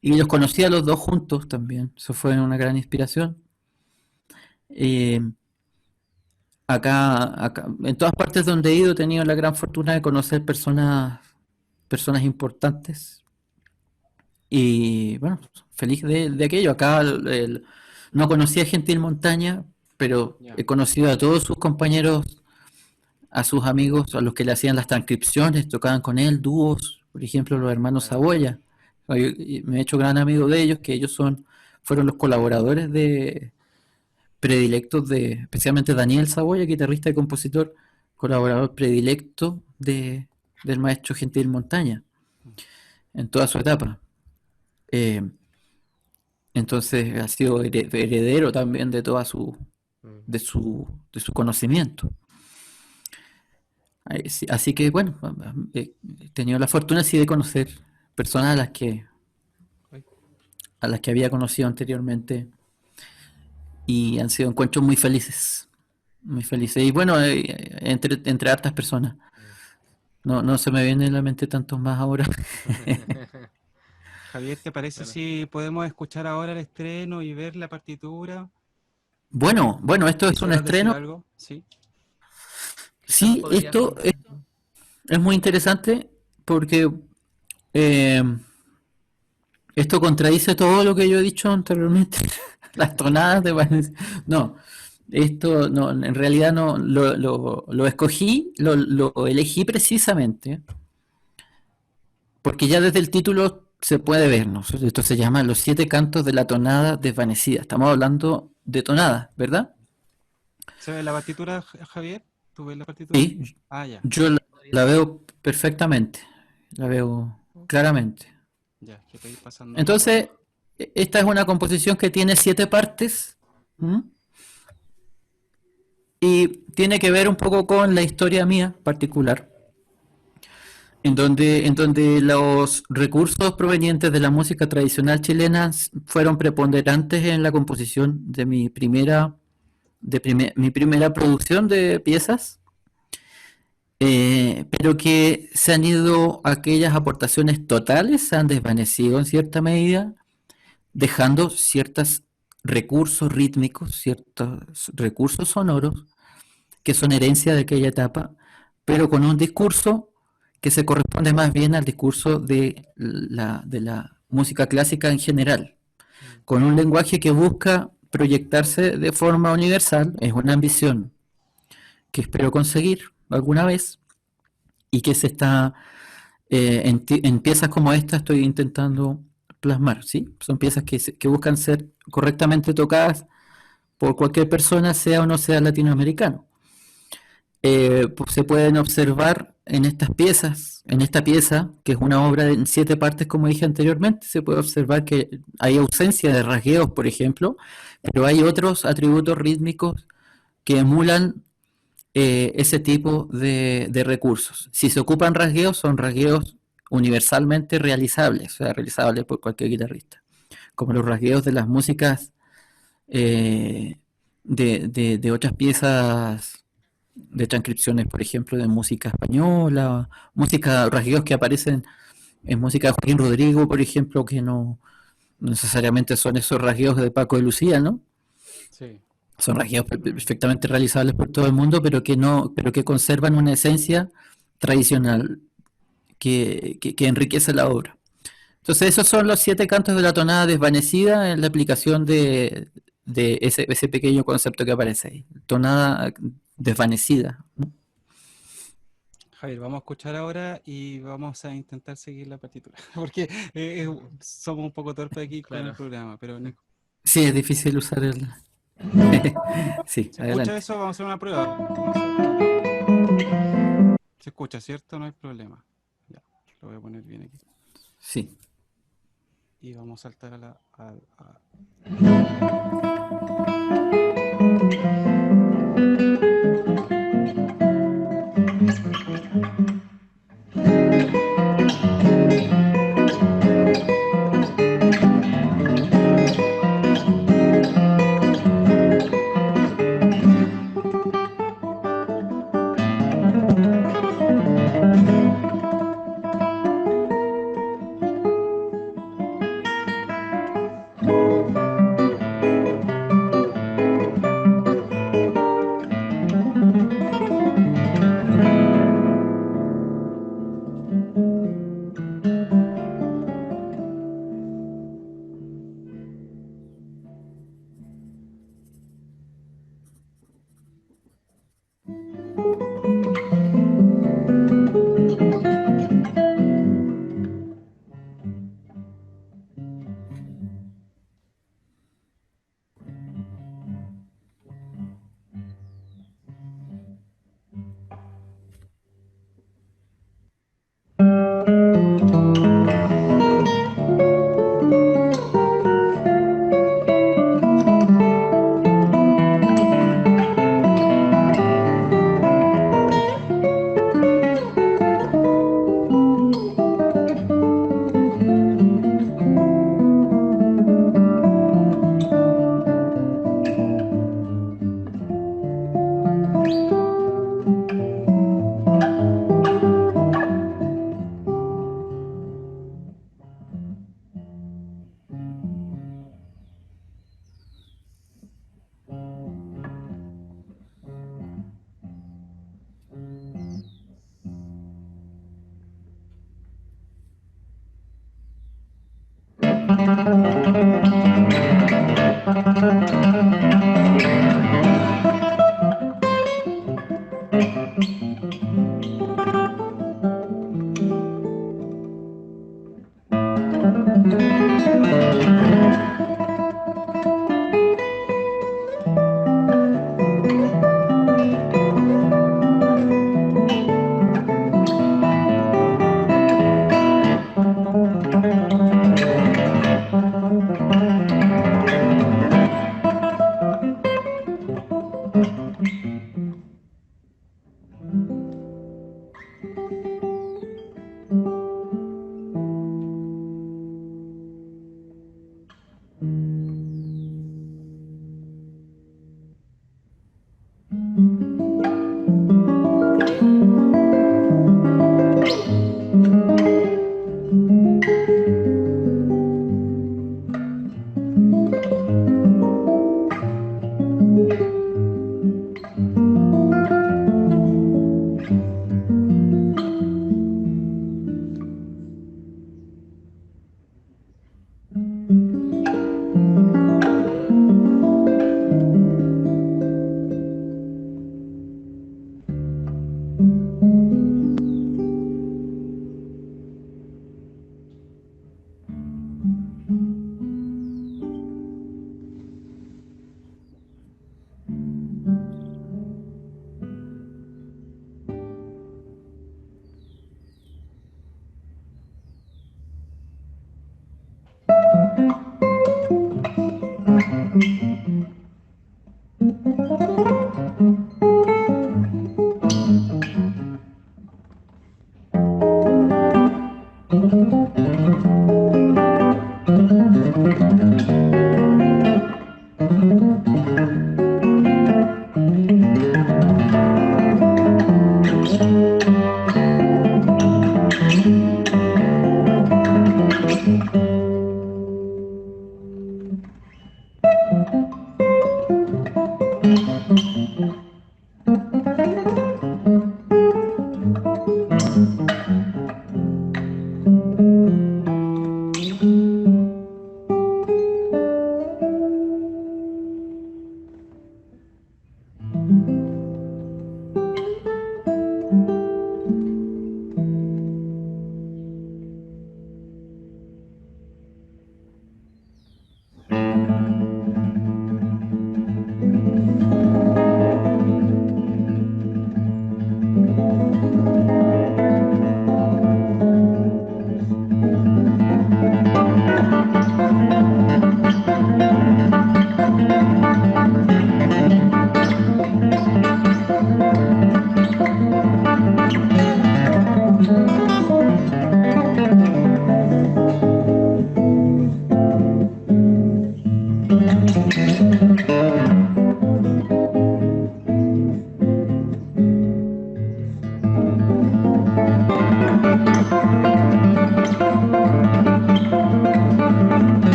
y los conocí a los dos juntos también. Eso fue una gran inspiración. Eh, acá, en todas partes donde he ido, he tenido la gran fortuna de conocer personas importantes. Y bueno, feliz de aquello. Acá no conocí a Gentil Montaña, pero ya. he conocido a todos sus compañeros, a sus amigos, a los que le hacían las transcripciones, tocaban con él, dúos, por ejemplo, los hermanos Ah, Saboya. Y me he hecho gran amigo de ellos, que ellos fueron los colaboradores predilectos especialmente Daniel Saboya, guitarrista y compositor, colaborador predilecto del maestro Gentil Montaña en toda su etapa. Eh, entonces ha sido heredero también de toda mm. de su conocimiento. Sí, así que bueno, he tenido la fortuna sí de conocer personas Ay, a las que había conocido anteriormente y han sido encuentros muy felices. Muy felices. Y bueno, entre hartas personas. No se me viene a la mente tantos más ahora. Javier, ¿te parece Bueno, si podemos escuchar ahora el estreno y ver la partitura Bueno, esto y es un lograr decir estreno. algo? Sí. quizás nos Sí, podrías esto contar. es muy interesante porque eh, esto contradice todo lo que yo he dicho anteriormente. Las tonadas de Valencia. No, esto no, en realidad no lo escogí, lo elegí precisamente porque ya desde el título se puede ver, ¿no? Esto se llama Los siete cantos de la tonada desvanecida. Estamos hablando de tonadas, ¿verdad? ¿Se ve la partitura, Javier? ¿Tú ves la partitura? Sí, Ah, ya, yo la veo perfectamente, la veo claramente. ya, que estoy pasando la página. Entonces, esta es una composición que tiene 7 partes. ¿M? Y tiene que ver un poco con la historia mía particular, en donde los recursos provenientes de la música tradicional chilena fueron preponderantes en la composición de mi primera producción de piezas, pero que se han ido, aquellas aportaciones totales se han desvanecido en cierta medida, dejando ciertos recursos rítmicos, ciertos recursos sonoros que son herencia de aquella etapa, pero con un discurso que se corresponde más bien al discurso de la música clásica en general, con un lenguaje que busca proyectarse de forma universal. Es una ambición que espero conseguir alguna vez y que se está en piezas como esta estoy intentando plasmar, ¿sí? Son piezas que buscan ser correctamente tocadas por cualquier persona, sea o no sea latinoamericano. Pues se pueden observar en estas piezas, en esta pieza, que es una obra en 7 partes, como dije anteriormente, se puede observar que hay ausencia de rasgueos, por ejemplo, pero hay otros atributos rítmicos que emulan ese tipo de recursos. Si se ocupan rasgueos, son rasgueos universalmente realizables, o sea, realizables por cualquier guitarrista, como los rasgueos de las músicas de otras piezas de transcripciones, por ejemplo, de música española, música, rasgueos que aparecen en música de Joaquín Rodrigo, por ejemplo, que no necesariamente son esos rasgueos de Paco de Lucía, ¿no? Sí. Son rasgueos perfectamente realizables por todo el mundo, pero que conservan una esencia tradicional que enriquece la obra. Entonces, esos son los 7 cantos de la tonada desvanecida en la aplicación de ese pequeño concepto que aparece ahí. Tonada desvanecida, ¿no? Javier, vamos a escuchar ahora y vamos a intentar seguir la partitura, porque somos un poco torpes aquí con el Claro. programa, pero Nico, Sí, es difícil usar el... Sí, ¿se escucha adelante. eso? Vamos a hacer una prueba. Se escucha, ¿cierto? No hay problema. Ya, lo voy a poner bien aquí. Sí. Y vamos a saltar a la...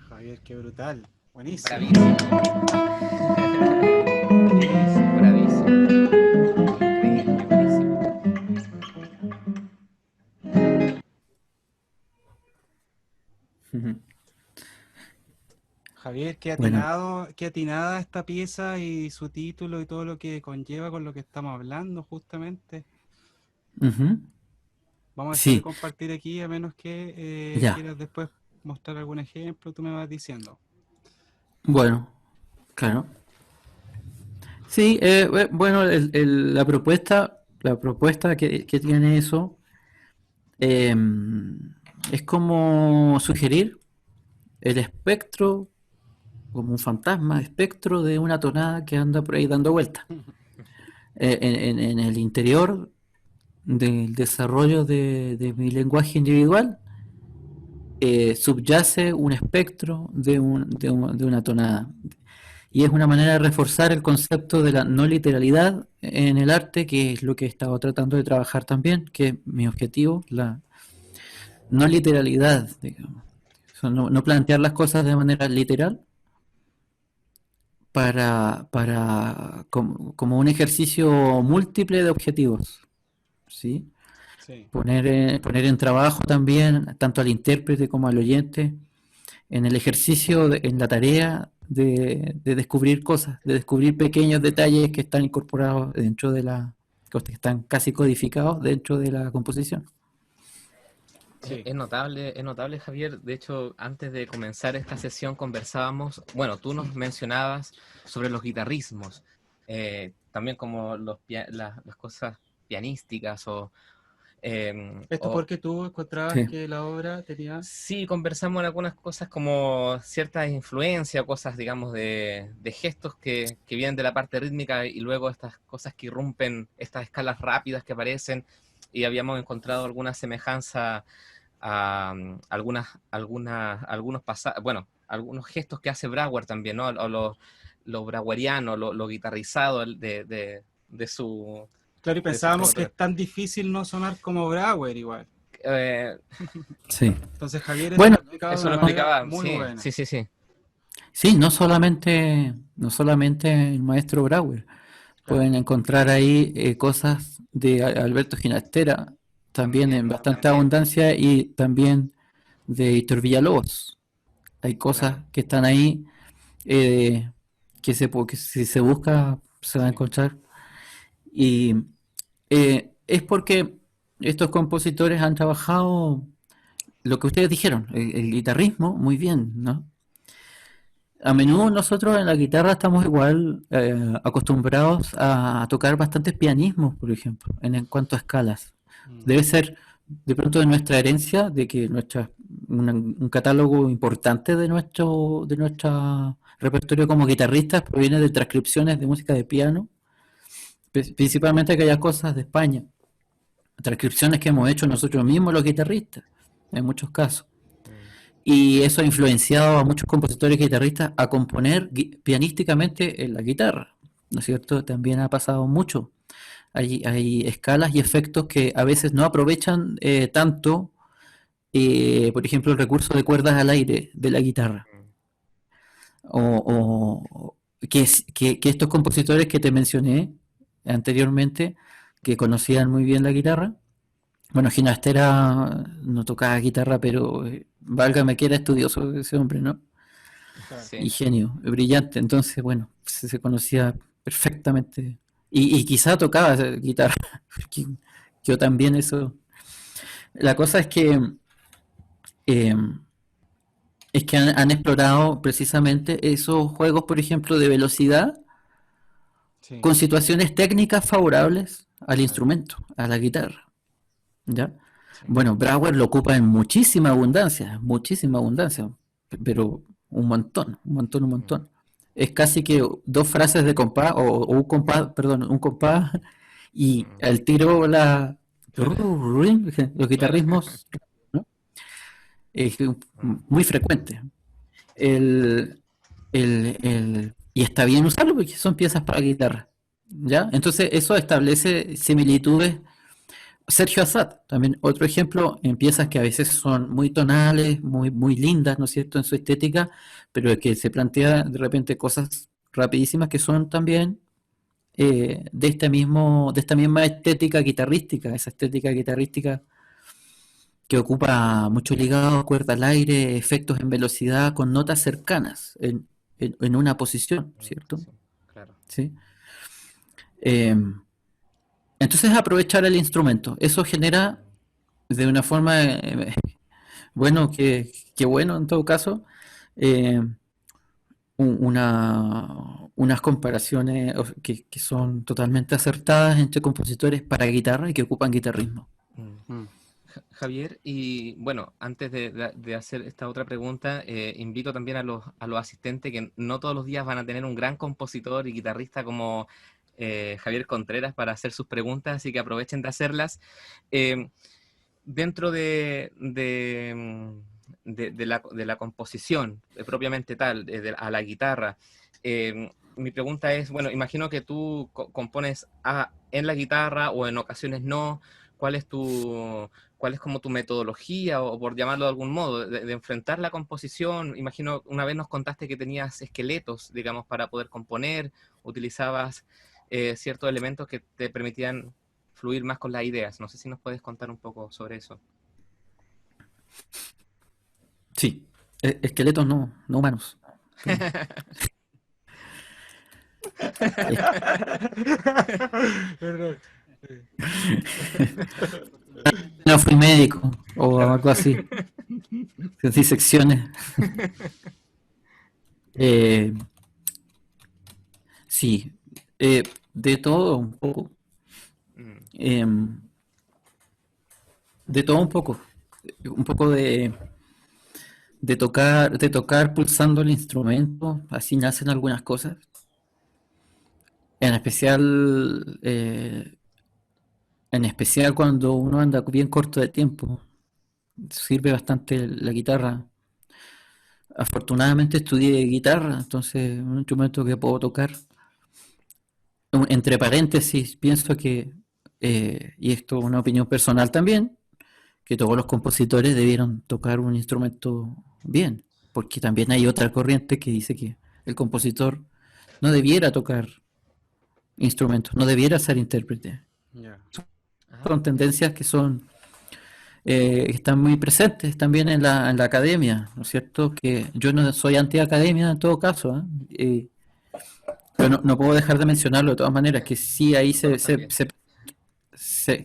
Javier, qué brutal. Buenísimo. Bravísimo. Bravísimo, bravísimo. Increíble, buenísimo. Javier, Bueno, qué atinada esta pieza y su título y todo lo que conlleva con lo que estamos hablando justamente. ujú, Vamos a dejar de sí, compartir aquí a menos que ya. quieras después mostrar algún ejemplo, tú me vas diciendo. Bueno, claro. Sí, bueno, la propuesta que tiene eso eh, es como sugerir el espectro, como un fantasma, espectro de una tonada que anda por ahí dando vueltas. En el interior del desarrollo de mi lenguaje individual subyace un espectro de una tonada. Y es una manera de reforzar el concepto de la no literalidad en el arte, que es lo que he estado tratando de trabajar también, que es mi objetivo, la no literalidad, digamos. O sea, no plantear las cosas de manera literal como un ejercicio múltiple de objetivos, ¿sí? Sí, Poner en trabajo también, tanto al intérprete como al oyente, en el ejercicio, en la tarea de descubrir cosas, de descubrir pequeños detalles que están incorporados dentro que están casi codificados dentro de la composición. sí, Es notable, Javier. De hecho, antes de comenzar esta sesión conversábamos, bueno, tú nos mencionabas sobre los guitarrismos, también como las cosas pianísticas esto o porque tú encontrabas Sí, que la obra tenía... sí, conversamos en algunas cosas como ciertas influencias, cosas, digamos, de gestos que vienen de la parte rítmica y luego estas cosas que irrumpen, estas escalas rápidas que aparecen, y habíamos encontrado alguna semejanza a bueno, algunos gestos que hace Brauer también, ¿no? O lo braueriano, lo guitarrizado de su, Claro, y de su pensábamos que es repertorio. tan difícil no sonar como Brauer igual. Eh, sí. Entonces Javier eso Bueno, lo explicaba de Eso una lo manera explicaba, muy sí, buena. sí, sí, sí. sí, no solamente el maestro Brauer. Claro, Pueden encontrar ahí cosas de Alberto Ginastera, también en También, bastante abundancia, y también de Héctor Villalobos. Hay cosas claro. que están ahí eh, que si se busca se va a sí, encontrar. Y es porque estos compositores han trabajado lo que ustedes dijeron, el guitarrismo, muy bien, ¿no? A menudo nosotros en la guitarra estamos igual acostumbrados a tocar bastantes pianismos, por ejemplo, en cuanto a escalas. mm, Debe ser de pronto de nuestra herencia, de que un catálogo importante de nuestro repertorio como guitarristas proviene de transcripciones de música de piano, principalmente aquellas cosas de España, transcripciones que hemos hecho nosotros mismos los guitarristas, en muchos casos. Mm. Y eso ha influenciado a muchos compositores y guitarristas a componer pianísticamente en la guitarra, ¿no es cierto? También ha pasado mucho. Hay escalas y efectos que a veces no aprovechan tanto, por ejemplo, el recurso de cuerdas al aire de la guitarra. O que estos compositores que te mencioné anteriormente, que conocían muy bien la guitarra, bueno, Ginastera no tocaba guitarra, pero válgame que era estudioso ese hombre, ¿no? claro. Y Sí. genio, brillante. Entonces, bueno, se conocía perfectamente. Y quizá tocaba guitarra. porque yo también eso. La cosa eh, es que han explorado precisamente esos juegos, por ejemplo, de velocidad Sí, con situaciones técnicas favorables al claro, instrumento, a la guitarra. ¿Ya? Sí. Bueno, Brauer lo ocupa en muchísima abundancia, pero un montón, un montón, un Mm. montón. Es casi que dos frases de compás, o un compás, perdón, un compás, y Mm. al tiro claro. los Claro. guitarrismos, ¿no? Es Mm. muy frecuente. Y está bien usarlo porque son piezas para guitarra, ¿ya? Entonces eso establece similitudes. Sergio Assad, también otro ejemplo en piezas que a veces son muy tonales, muy, muy lindas, ¿no es cierto?, en su estética, pero que se plantea de repente cosas rapidísimas que son también de esta misma estética guitarrística, esa estética guitarrística que ocupa mucho ligado, cuerda al aire, efectos en velocidad, con notas cercanas en una posición, ¿cierto? Sí, claro. ¿Sí? Eh, entonces aprovechar el instrumento, eso genera de una forma Bueno, qué bueno en todo caso. Eh, unas comparaciones que son totalmente acertadas entre compositores para guitarra y que ocupan guitarrismo. Mm. Javier, y bueno, antes de hacer esta otra pregunta, invito también a los asistentes que no todos los días van a tener un gran compositor y guitarrista como Javier Contreras para hacer sus preguntas, así que aprovechen de hacerlas. Eh, Dentro de la composición propiamente tal, a la guitarra, mi pregunta es, bueno, imagino que tú compones en la guitarra o en ocasiones no. ¿Cuál es cuál es como tu metodología, o por llamarlo de algún modo, de enfrentar la composición? Imagino, una vez nos contaste que tenías esqueletos, digamos, para poder componer, utilizabas ciertos elementos que te permitían fluir más con las ideas. No sé si nos puedes contar un poco sobre eso. Sí, esqueletos no humanos. Perdón. No fui médico o algo así. Disecciones. Eh, sí, de todo un poco. Mm, Em, de todo un poco. Un poco de tocar pulsando el instrumento, así nacen algunas cosas. En especial, cuando uno anda bien corto de tiempo, sirve bastante la guitarra. Afortunadamente estudié guitarra, entonces es un instrumento que puedo tocar. Entre paréntesis, pienso que, y esto es una opinión personal también, que todos los compositores debieron tocar un instrumento bien, porque también hay otra corriente que dice que el compositor no debiera tocar instrumentos, no debiera ser intérprete. Ya. Son tendencias que están muy presentes también en la academia, ¿no es cierto? Que yo no soy anti-academia en todo caso, ¿eh? Pero no puedo dejar de mencionarlo de todas maneras, que sí ahí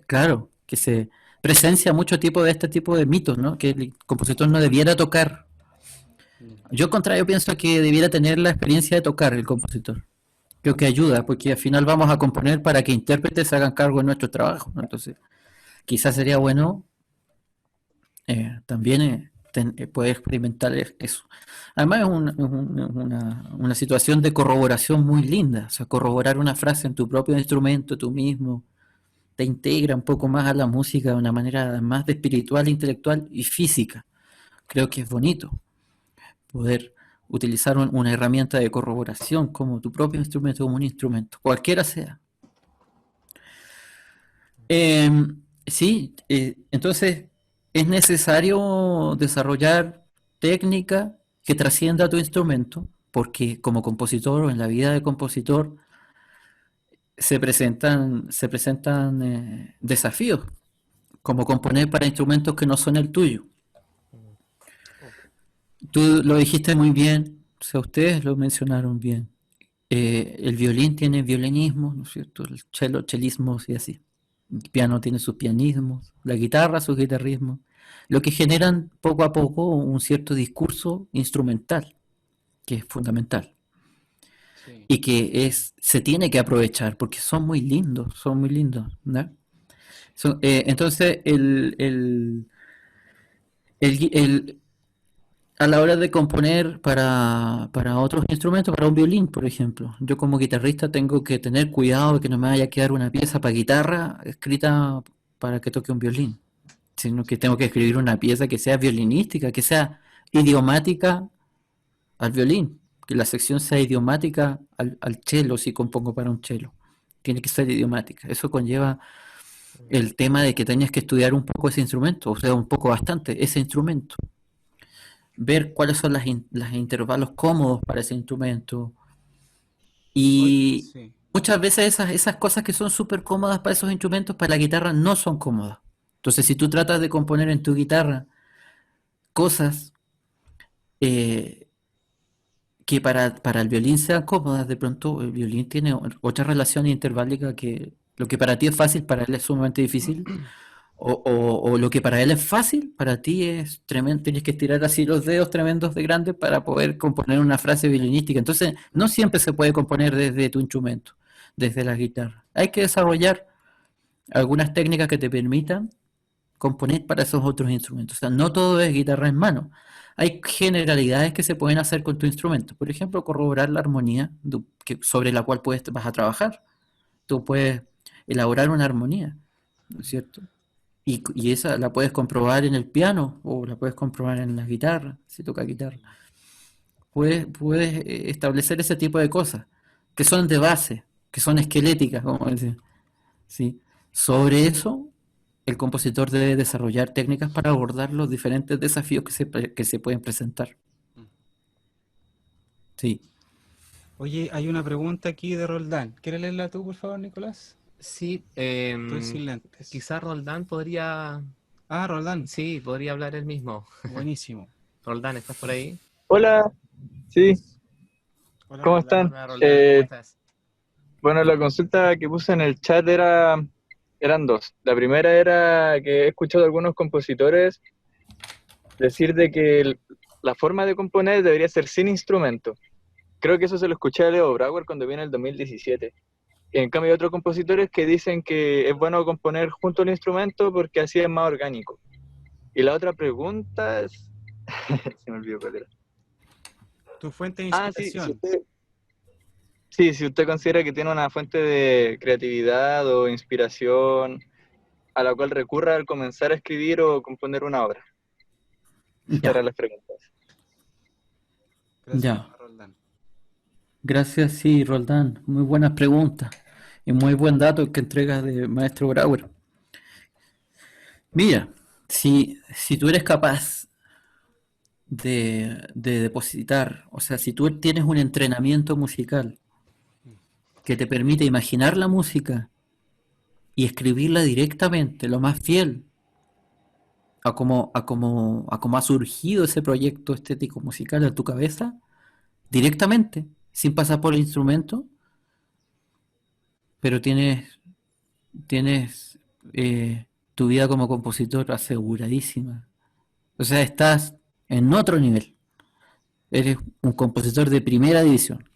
claro, que se presencia mucho tipo de este tipo de mitos, ¿no? Que el compositor no debiera tocar. Yo, al contrario, pienso que debiera tener la experiencia de tocar el compositor. Creo que ayuda, porque al final vamos a componer para que intérpretes se hagan cargo de nuestro trabajo, ¿no? Entonces, quizás sería bueno también poder experimentar eso. Además, es una situación de corroboración muy linda. O sea, corroborar una frase en tu propio instrumento, tú mismo, te integra un poco más a la música de una manera más de espiritual, intelectual y física. Creo que es bonito poder utilizar una herramienta de corroboración como tu propio instrumento, como un instrumento, cualquiera sea. Sí, entonces es necesario desarrollar técnica que trascienda tu instrumento, porque como compositor o en la vida de compositor se presentan desafíos, como componer para instrumentos que no son el tuyo. Tú lo dijiste muy bien, o sea, ustedes lo mencionaron bien. El violín tiene violinismos, ¿no es cierto? El cello, chelismos y así. El piano tiene sus pianismos, la guitarra sus guitarrismos, lo que generan poco a poco un cierto discurso instrumental, que es fundamental Sí. y que se tiene que aprovechar porque son muy lindos, ¿no? Entonces, el, a la hora de componer para otros instrumentos, para un violín, por ejemplo, yo como guitarrista tengo que tener cuidado de que no me vaya a quedar una pieza para guitarra escrita para que toque un violín, sino que tengo que escribir una pieza que sea violinística, que sea idiomática al violín, que la sección sea idiomática al cello si compongo para un cello. Tiene que ser idiomática. Eso conlleva el tema de que tenías que estudiar un poco ese instrumento, o sea, un poco bastante ese instrumento. Ver cuáles son los intervalos cómodos para ese instrumento. Y Sí. muchas veces esas cosas que son súper cómodas para esos instrumentos, para la guitarra no son cómodas. Entonces, si tú tratas de componer en tu guitarra cosas eh, que para el violín sean cómodas, de pronto el violín tiene otra relación interválica que lo que para ti es fácil, para él es sumamente difícil, o lo que para él es fácil, para ti es tremendo, tienes que estirar así los dedos tremendos de grandes para poder componer una frase violinística. Entonces, no siempre se puede componer desde tu instrumento, desde la guitarra. Hay que desarrollar algunas técnicas que te permitan componer para esos otros instrumentos. O sea, no todo es guitarra en mano. Hay generalidades que se pueden hacer con tu instrumento. Por ejemplo, corroborar la armonía sobre la cual vas a trabajar. Tú puedes elaborar una armonía, ¿no es cierto? Y esa la puedes comprobar en el piano o la puedes comprobar en la guitarra, si toca guitarra. Puedes establecer ese tipo de cosas que son de base, que son esqueléticas, como decir. ¿Sí? Sobre eso, el compositor debe desarrollar técnicas para abordar los diferentes desafíos que se pueden presentar. Sí. Oye, hay una pregunta aquí de Roldán. ¿Quieres leerla tú, por favor, Nicolás? Sí, Estoy sin lentes. quizás Roldán podría, Ah, Roldán. sí, podría hablar él mismo. Buenísimo. Roldán, ¿estás por ahí? Hola, sí, Hola, ¿cómo Roldán. están? Hola, Roldán, ¿cómo estás? Bueno, la consulta que puse en el chat eran dos. La primera era que he escuchado a algunos compositores decir de que la forma de componer debería ser sin instrumento. Creo que eso se lo escuché a Leo Brauer cuando vino en el 2017. En cambio hay otros compositores que dicen que es bueno componer junto al instrumento porque así es más orgánico. Y la otra pregunta es... Se me olvidó cuál era. Tu fuente de Ah, inspiración. si usted considera que tiene una fuente de creatividad o inspiración a la cual recurra al comenzar a escribir o componer una obra. Esas Ya, eran las preguntas. Gracias, ya. Roldán. Gracias, sí, Roldán. Muy buenas preguntas y muy buen dato que entregas de Maestro Brauer. Mira, si tú eres capaz de depositar, o sea, si tú tienes un entrenamiento musical que te permite imaginar la música y escribirla directamente, lo más fiel a cómo ha surgido ese proyecto estético musical en tu cabeza, directamente, sin pasar por el instrumento, pero tienes tu vida como compositor aseguradísima. O sea, estás en otro nivel. Eres un compositor de primera división.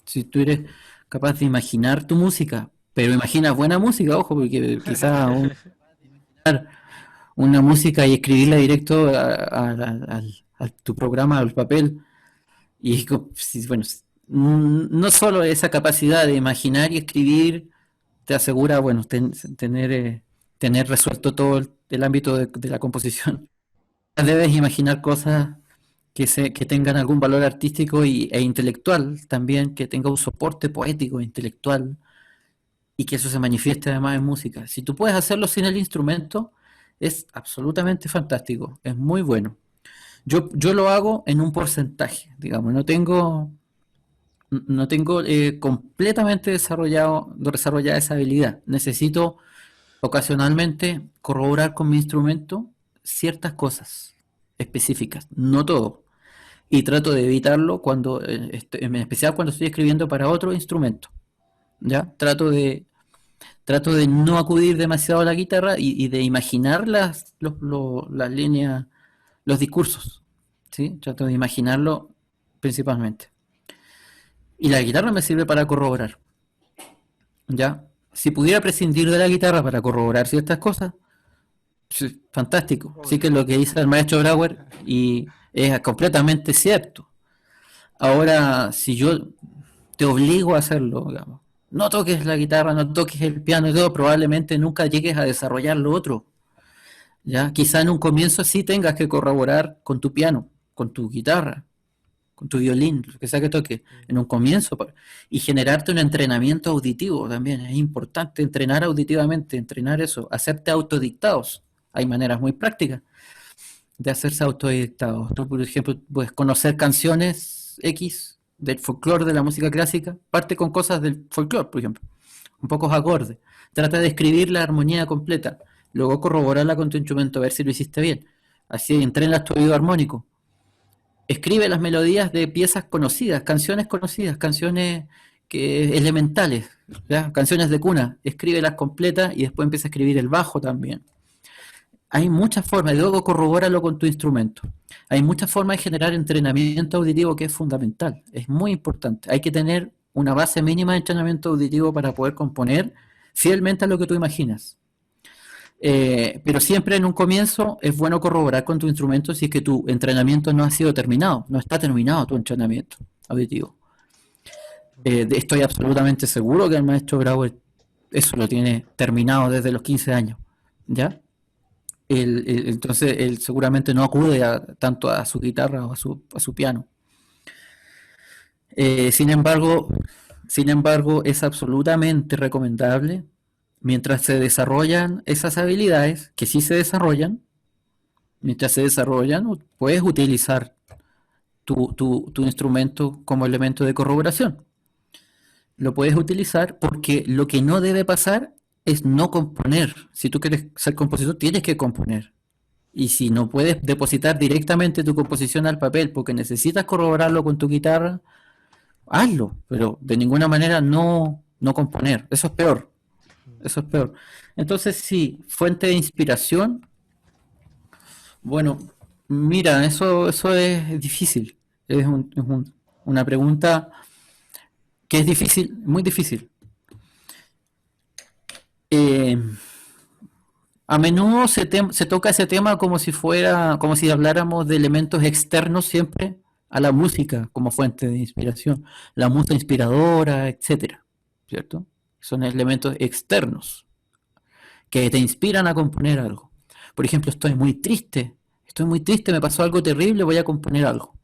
Si tú eres capaz de imaginar tu música, pero imaginas buena música, ojo, porque quizás una música y escribirla directo a tu programa, al papel, y bueno, no solo esa capacidad de imaginar y escribir te asegura, bueno, tener resuelto todo el ámbito de la composición. Debes imaginar cosas que tengan algún valor artístico e intelectual también, que tenga un soporte poético e intelectual y que eso se manifieste además en música. Si tú puedes hacerlo sin el instrumento, es absolutamente fantástico, es muy bueno. Yo lo hago en un porcentaje, digamos, no tengo completamente desarrollada esa habilidad. Necesito ocasionalmente corroborar con mi instrumento ciertas cosas específicas, no todo. Y trato de evitarlo en especial cuando estoy escribiendo para otro instrumento. ¿Ya? Trato de no acudir demasiado a la guitarra y de imaginar las líneas, los discursos. ¿Sí? Trato de imaginarlo principalmente. Y la guitarra me sirve para corroborar. ¿Ya? Si pudiera prescindir de la guitarra para corroborar ciertas cosas, sí, fantástico. Sí que es lo que dice el maestro Brauer y es completamente cierto. Ahora, si yo te obligo a hacerlo, digamos, no toques la guitarra, no toques el piano y todo, probablemente nunca llegues a desarrollar lo otro. ¿Ya? Quizá en un comienzo sí tengas que corroborar con tu piano, con tu guitarra, con tu violín, lo que sea que toque, en un comienzo, y generarte un entrenamiento auditivo también. Es importante entrenar auditivamente, entrenar eso, hacerte autodictados. Hay maneras muy prácticas de hacerse autodictados. Tú, por ejemplo, puedes conocer canciones X del folclore de la música clásica, parte con cosas del folclore, por ejemplo, un pocos acordes. Trata de escribir la armonía completa, luego corroborarla con tu instrumento, a ver si lo hiciste bien. Así entrenas tu oído armónico. Escribe las melodías de piezas conocidas, canciones elementales, ¿ya? Canciones de cuna, escríbelas completas y después empieza a escribir el bajo también. hay muchas formas, y luego corrobóralo con tu instrumento. Hay muchas formas de generar entrenamiento auditivo que es fundamental, es muy importante. Hay que tener una base mínima de entrenamiento auditivo para poder componer fielmente a lo que tú imaginas. Pero siempre en un comienzo es bueno corroborar con tu instrumento si es que tu entrenamiento no ha sido terminado, no está terminado tu entrenamiento auditivo. Estoy absolutamente seguro que el maestro Brauer eso lo tiene terminado desde los 15 años, ¿ya? Entonces él seguramente no acude tanto a su guitarra o a su piano. Sin embargo, es absolutamente recomendable, mientras se desarrollan esas habilidades, que sí se desarrollan, mientras se desarrollan, puedes utilizar tu instrumento como elemento de corroboración. Lo puedes utilizar porque lo que no debe pasar es no componer. Si tú quieres ser compositor, tienes que componer. Y si no puedes depositar directamente tu composición al papel porque necesitas corroborarlo con tu guitarra, hazlo, pero de ninguna manera no componer. Eso es peor. Eso es peor. Entonces, sí, fuente de inspiración. Bueno, mira, eso es difícil. Es una pregunta que es difícil, muy difícil. A menudo se toca ese tema como si habláramos de elementos externos siempre a la música como fuente de inspiración, la musa inspiradora, etcétera, ¿cierto? Son elementos externos que te inspiran a componer algo. Por ejemplo, estoy muy triste, me pasó algo terrible, voy a componer algo.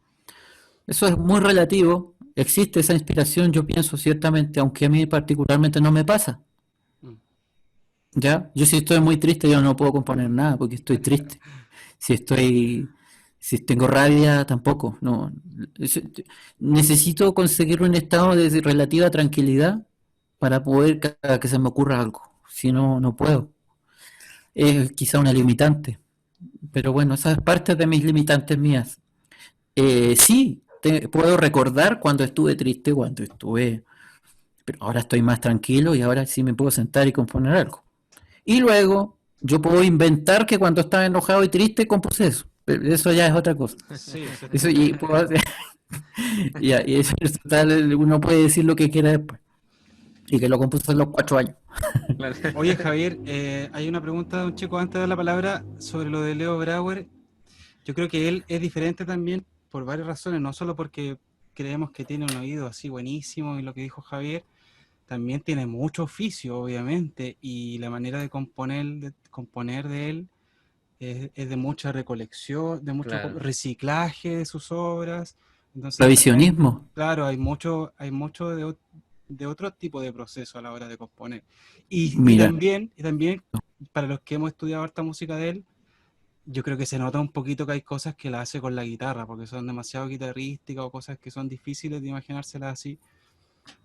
Eso es muy relativo, existe esa inspiración, yo pienso ciertamente, aunque a mí particularmente no me pasa. ¿Ya? Yo si estoy muy triste, yo no puedo componer nada porque estoy triste. Si tengo rabia, tampoco. No. Necesito conseguir un estado de relativa tranquilidad para poder que se me ocurra algo. Si no, no puedo. Es quizá una limitante. Pero bueno, esa es parte de mis limitantes mías. Sí, puedo recordar cuando estuve triste, pero ahora estoy más tranquilo y ahora sí me puedo sentar y componer algo. Y luego yo puedo inventar que cuando estaba enojado y triste compuse eso. Pero eso ya es otra cosa. Sí, Eso y puedo hacer, y eso es total, uno puede decir lo que quiera después. Y que lo compuso a los 4 años. Oye, Javier, hay una pregunta de un chico antes de dar la palabra sobre lo de Leo Brauer. Yo creo que él es diferente también por varias razones, no solo porque creemos que tiene un oído así buenísimo y lo que dijo Javier, también tiene mucho oficio, obviamente, y la manera de componer de él es de mucha recolección, de mucho reciclaje de sus obras. Entonces, Revisionismo. claro, hay mucho de otro tipo de proceso a la hora de componer. Y también, para los que hemos estudiado harta música de él, yo creo que se nota un poquito que hay cosas que la hace con la guitarra, porque son demasiado guitarrísticas o cosas que son difíciles de imaginárselas así.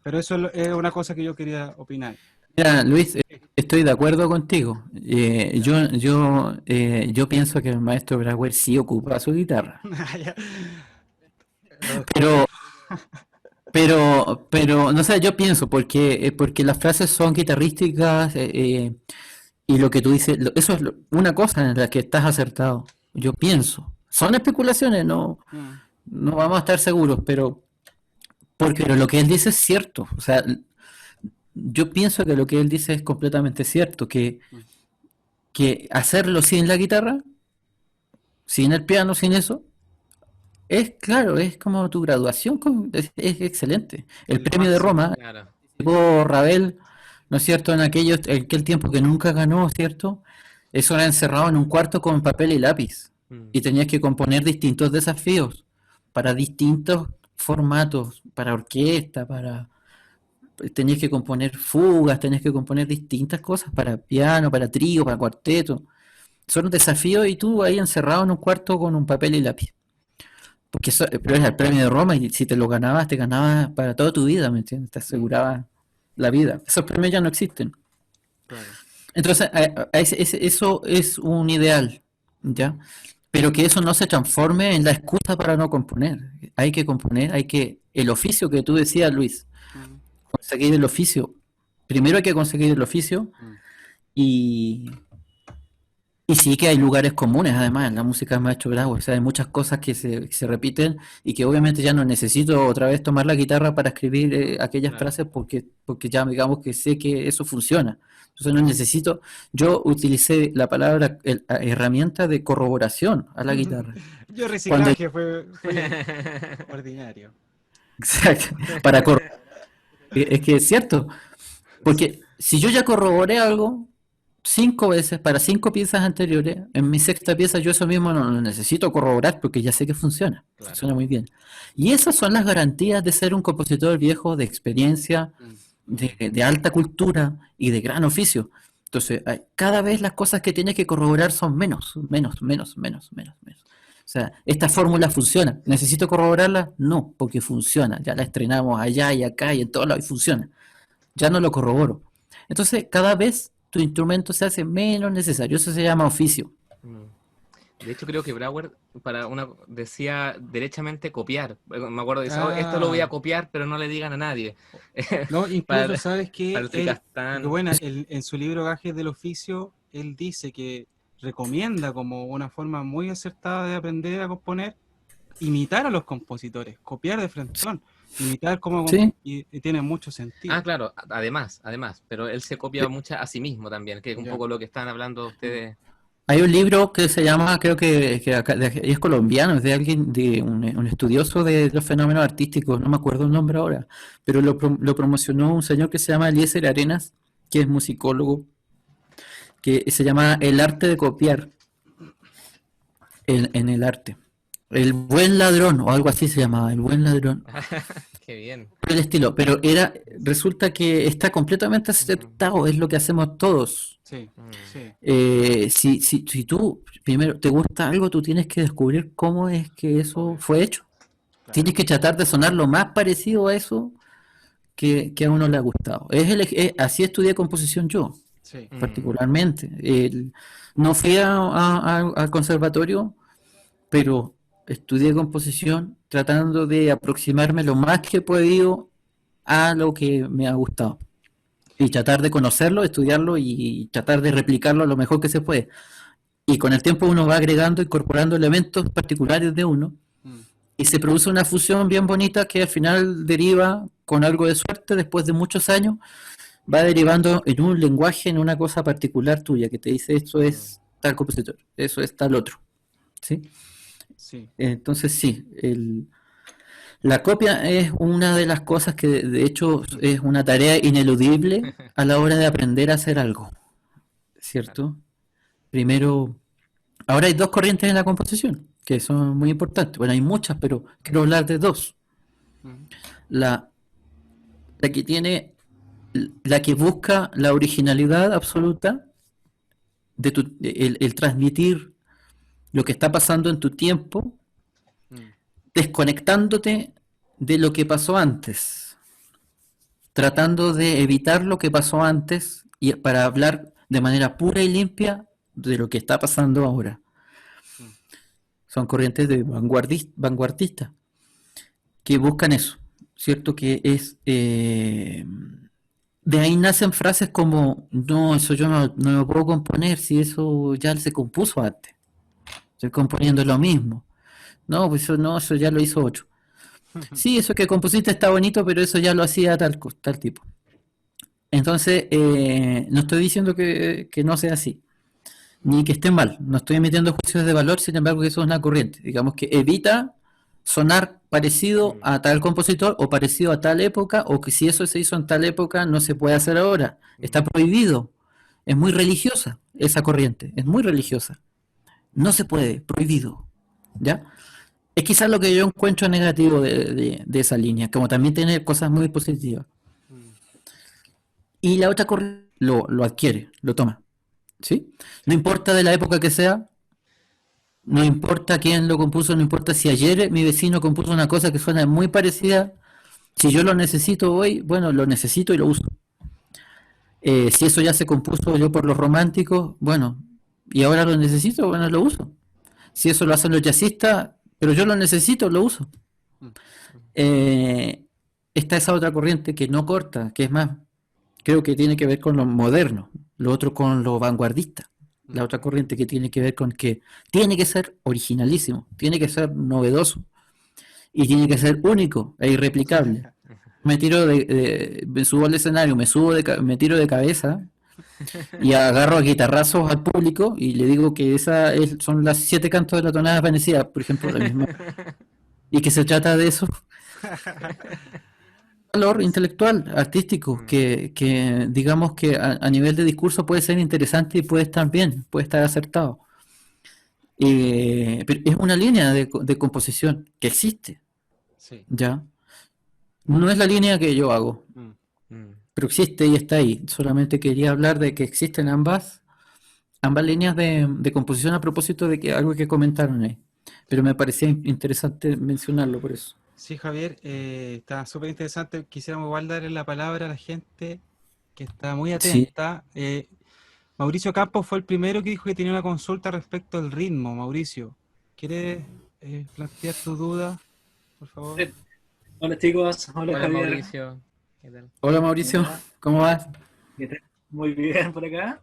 Pero eso es una cosa que yo quería opinar. Mira, Luis, estoy de acuerdo contigo. Yo pienso que el maestro Brauer sí ocupa su guitarra. Pero no sé, yo pienso, porque las frases son guitarrísticas y lo que tú dices, eso es una cosa en la que estás acertado. Yo pienso. Son especulaciones, no vamos a estar seguros, pero lo que él dice es cierto. O sea, yo pienso que lo que él dice es completamente cierto, que hacerlo sin la guitarra, sin el piano, sin eso, es claro, es como tu graduación, es excelente. El premio de Roma, Claro. llegó Ravel, ¿no es cierto? En aquel tiempo que nunca ganó, ¿cierto? Eso era encerrado en un cuarto con papel y lápiz. Y tenías que componer distintos desafíos para distintos formatos, para orquesta, tenías que componer fugas, tenías que componer distintas cosas para piano, para trío, para cuarteto. Son desafíos y tú ahí encerrado en un cuarto con un papel y lápiz. Pero era el premio de Roma y si te lo ganabas, te ganabas para toda tu vida, ¿me entiendes? Te aseguraba la vida. Esos premios ya no existen. Claro. Entonces, eso es un ideal, ¿ya? Pero que eso no se transforme en la excusa para no componer. Hay que componer, el oficio que tú decías, Luis, conseguir el oficio. Primero hay que conseguir el oficio y Y sí que hay lugares comunes, además, en la música de Maestro Bravo. O sea, hay muchas cosas que se repiten y que obviamente ya no necesito otra vez tomar la guitarra para escribir aquellas Claro. frases porque ya digamos que sé que eso funciona. Entonces no necesito, yo utilicé la palabra, la herramienta de corroboración a la guitarra. Yo Cuando, reciclaje fue ordinario. exacto, para corroborar. Es que es cierto, porque si yo ya corroboré algo 5 veces para 5 piezas anteriores, en mi sexta pieza yo eso mismo no lo necesito corroborar porque ya sé que funciona, Claro. funciona muy bien. Y esas son las garantías de ser un compositor viejo, de experiencia, de alta cultura y de gran oficio. Entonces, cada vez las cosas que tienes que corroborar son menos, menos, menos, menos, menos, menos. O sea, esta fórmula funciona. ¿Necesito corroborarla? No, porque funciona. Ya la estrenamos allá y acá y en todos lados y funciona. Ya no lo corroboro. Entonces, cada vez tu instrumento se hace menos necesario. Eso se llama oficio. Mm. De hecho, creo que Brauer decía derechamente copiar. Me acuerdo de eso. Esto lo voy a copiar, pero no le digan a nadie. No, incluso Para- sabes que para el Tricastán. porque bueno, en su libro Gajes del Oficio, él dice que recomienda como una forma muy acertada de aprender a componer, imitar a los compositores, copiar de frente, imitar como Sí. y tiene mucho sentido. Ah, claro, además, pero él se copia mucho a sí mismo también, que es un Ya. poco lo que están hablando ustedes. Hay un libro que se llama, creo que es colombiano, es de alguien, de un estudioso de los fenómenos artísticos, no me acuerdo el nombre ahora, pero lo promocionó un señor que se llama Eliezer Arenas, que es musicólogo, que se llama El arte de copiar en el arte. El buen ladrón, o algo así se llamaba, el buen ladrón. Qué bien. Por el estilo, pero resulta que está completamente aceptado, es lo que hacemos todos. Sí, sí. Si tú primero te gusta algo, tú tienes que descubrir cómo es que eso fue hecho. Claro. Tienes que tratar de sonar lo más parecido a eso que a uno le ha gustado. Así estudié composición yo, Sí. particularmente. No fui al conservatorio, pero estudié composición tratando de aproximarme lo más que he podido a lo que me ha gustado. Y tratar de conocerlo, estudiarlo y tratar de replicarlo lo mejor que se puede. Y con el tiempo uno va agregando, incorporando elementos particulares de uno y se produce una fusión bien bonita que al final deriva, con algo de suerte, después de muchos años, va derivando en un lenguaje, en una cosa particular tuya, que te dice esto es tal compositor, eso es tal otro. ¿Sí? Sí. Entonces sí, la copia es una de las cosas que de hecho es una tarea ineludible a la hora de aprender a hacer algo, ¿cierto? Primero, ahora hay dos corrientes en la composición que son muy importantes. Bueno, hay muchas, pero quiero hablar de dos. La que tiene, la que busca la originalidad absoluta de el transmitir lo que está pasando en tu tiempo, desconectándote de lo que pasó antes, tratando de evitar lo que pasó antes y para hablar de manera pura y limpia de lo que está pasando ahora. Son corrientes de vanguardistas que buscan eso, ¿cierto? Que es de ahí nacen frases como no, eso yo no lo puedo componer si eso ya se compuso antes, estoy componiendo lo mismo. No, pues eso no, eso ya lo hizo otro. Sí, eso que compusiste está bonito, pero eso ya lo hacía tal tipo. Entonces, no estoy diciendo que no sea así, ni que esté mal. No estoy emitiendo juicios de valor, sin embargo, que eso es una corriente. Digamos que evita sonar parecido a tal compositor o parecido a tal época, o que si eso se hizo en tal época no se puede hacer ahora. Está prohibido. Es muy religiosa esa corriente, es muy religiosa. No se puede, prohibido. ¿Ya? Es quizás lo que yo encuentro negativo de esa línea, como también tiene cosas muy positivas. Y la otra corriente lo adquiere, lo toma. ¿Sí? No importa de la época que sea, no importa quién lo compuso, no importa si ayer mi vecino compuso una cosa que suena muy parecida, si yo lo necesito hoy, bueno, lo necesito y lo uso. Si eso ya se compuso yo por los románticos, bueno, y ahora lo necesito, bueno, lo uso. Si eso lo hacen los jazzistas, pero yo lo necesito, lo uso. Está esa otra corriente que no corta, que es más, creo que tiene que ver con lo moderno, lo otro con lo vanguardista. la otra corriente que tiene que ver con que tiene que ser originalísimo, tiene que ser novedoso y tiene que ser único e irreplicable. Me subo al escenario, me tiro de cabeza y agarro a guitarrazos al público y le digo que son las 7 cantos de la tonada desvanecida, por ejemplo, la misma, y que se trata de eso, valor intelectual, artístico, que digamos que a nivel de discurso puede ser interesante y puede estar bien, puede estar acertado. Pero es una línea de composición que existe, Sí. ¿ya? No es la línea que yo hago, pero existe y está ahí. Solamente quería hablar de que existen ambas líneas de composición a propósito de algo que comentaron ahí. Pero me parecía interesante mencionarlo por eso. Sí, Javier, está súper interesante. Quisiéramos igual darle la palabra a la gente que está muy Sí, atenta. Mauricio Campos fue el primero que dijo que tenía una consulta respecto al ritmo. Mauricio, ¿quieres plantear tu duda, por favor? Hola chicos, hola Hola Javier. Mauricio, ¿qué tal? hola Mauricio, Hola. ¿cómo vas? ¿Qué tal? Muy bien por acá.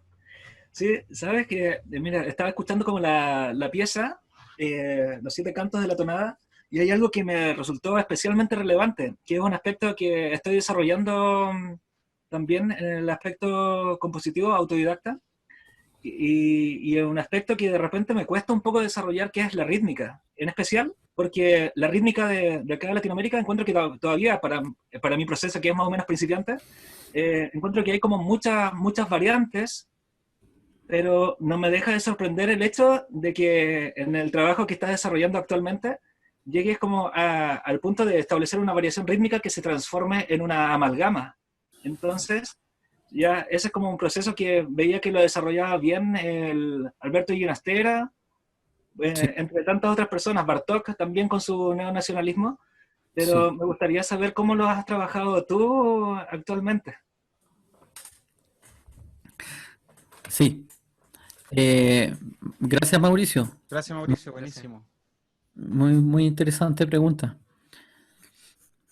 Sí, sabes que, mira, estaba escuchando como la pieza, los 7 cantos de la tonada, y hay algo que me resultó especialmente relevante, que es un aspecto que estoy desarrollando también en el aspecto compositivo autodidacta, y es un aspecto que de repente me cuesta un poco desarrollar, que es la rítmica, en especial porque la rítmica de acá de Latinoamérica encuentro que todavía, para mi proceso que es más o menos principiante, encuentro que hay como muchas variantes, pero no me deja de sorprender el hecho de que en el trabajo que estás desarrollando actualmente llegues como al punto de establecer una variación rítmica que se transforme en una amalgama. Entonces, ya ese es como un proceso que veía que lo desarrollaba bien el Alberto Ginastera, Sí. entre tantas otras personas, Bartók también con su neonacionalismo, pero Sí. me gustaría saber cómo lo has trabajado tú actualmente. Sí. Gracias Mauricio, Gracias, Mauricio, buenísimo. muy interesante pregunta.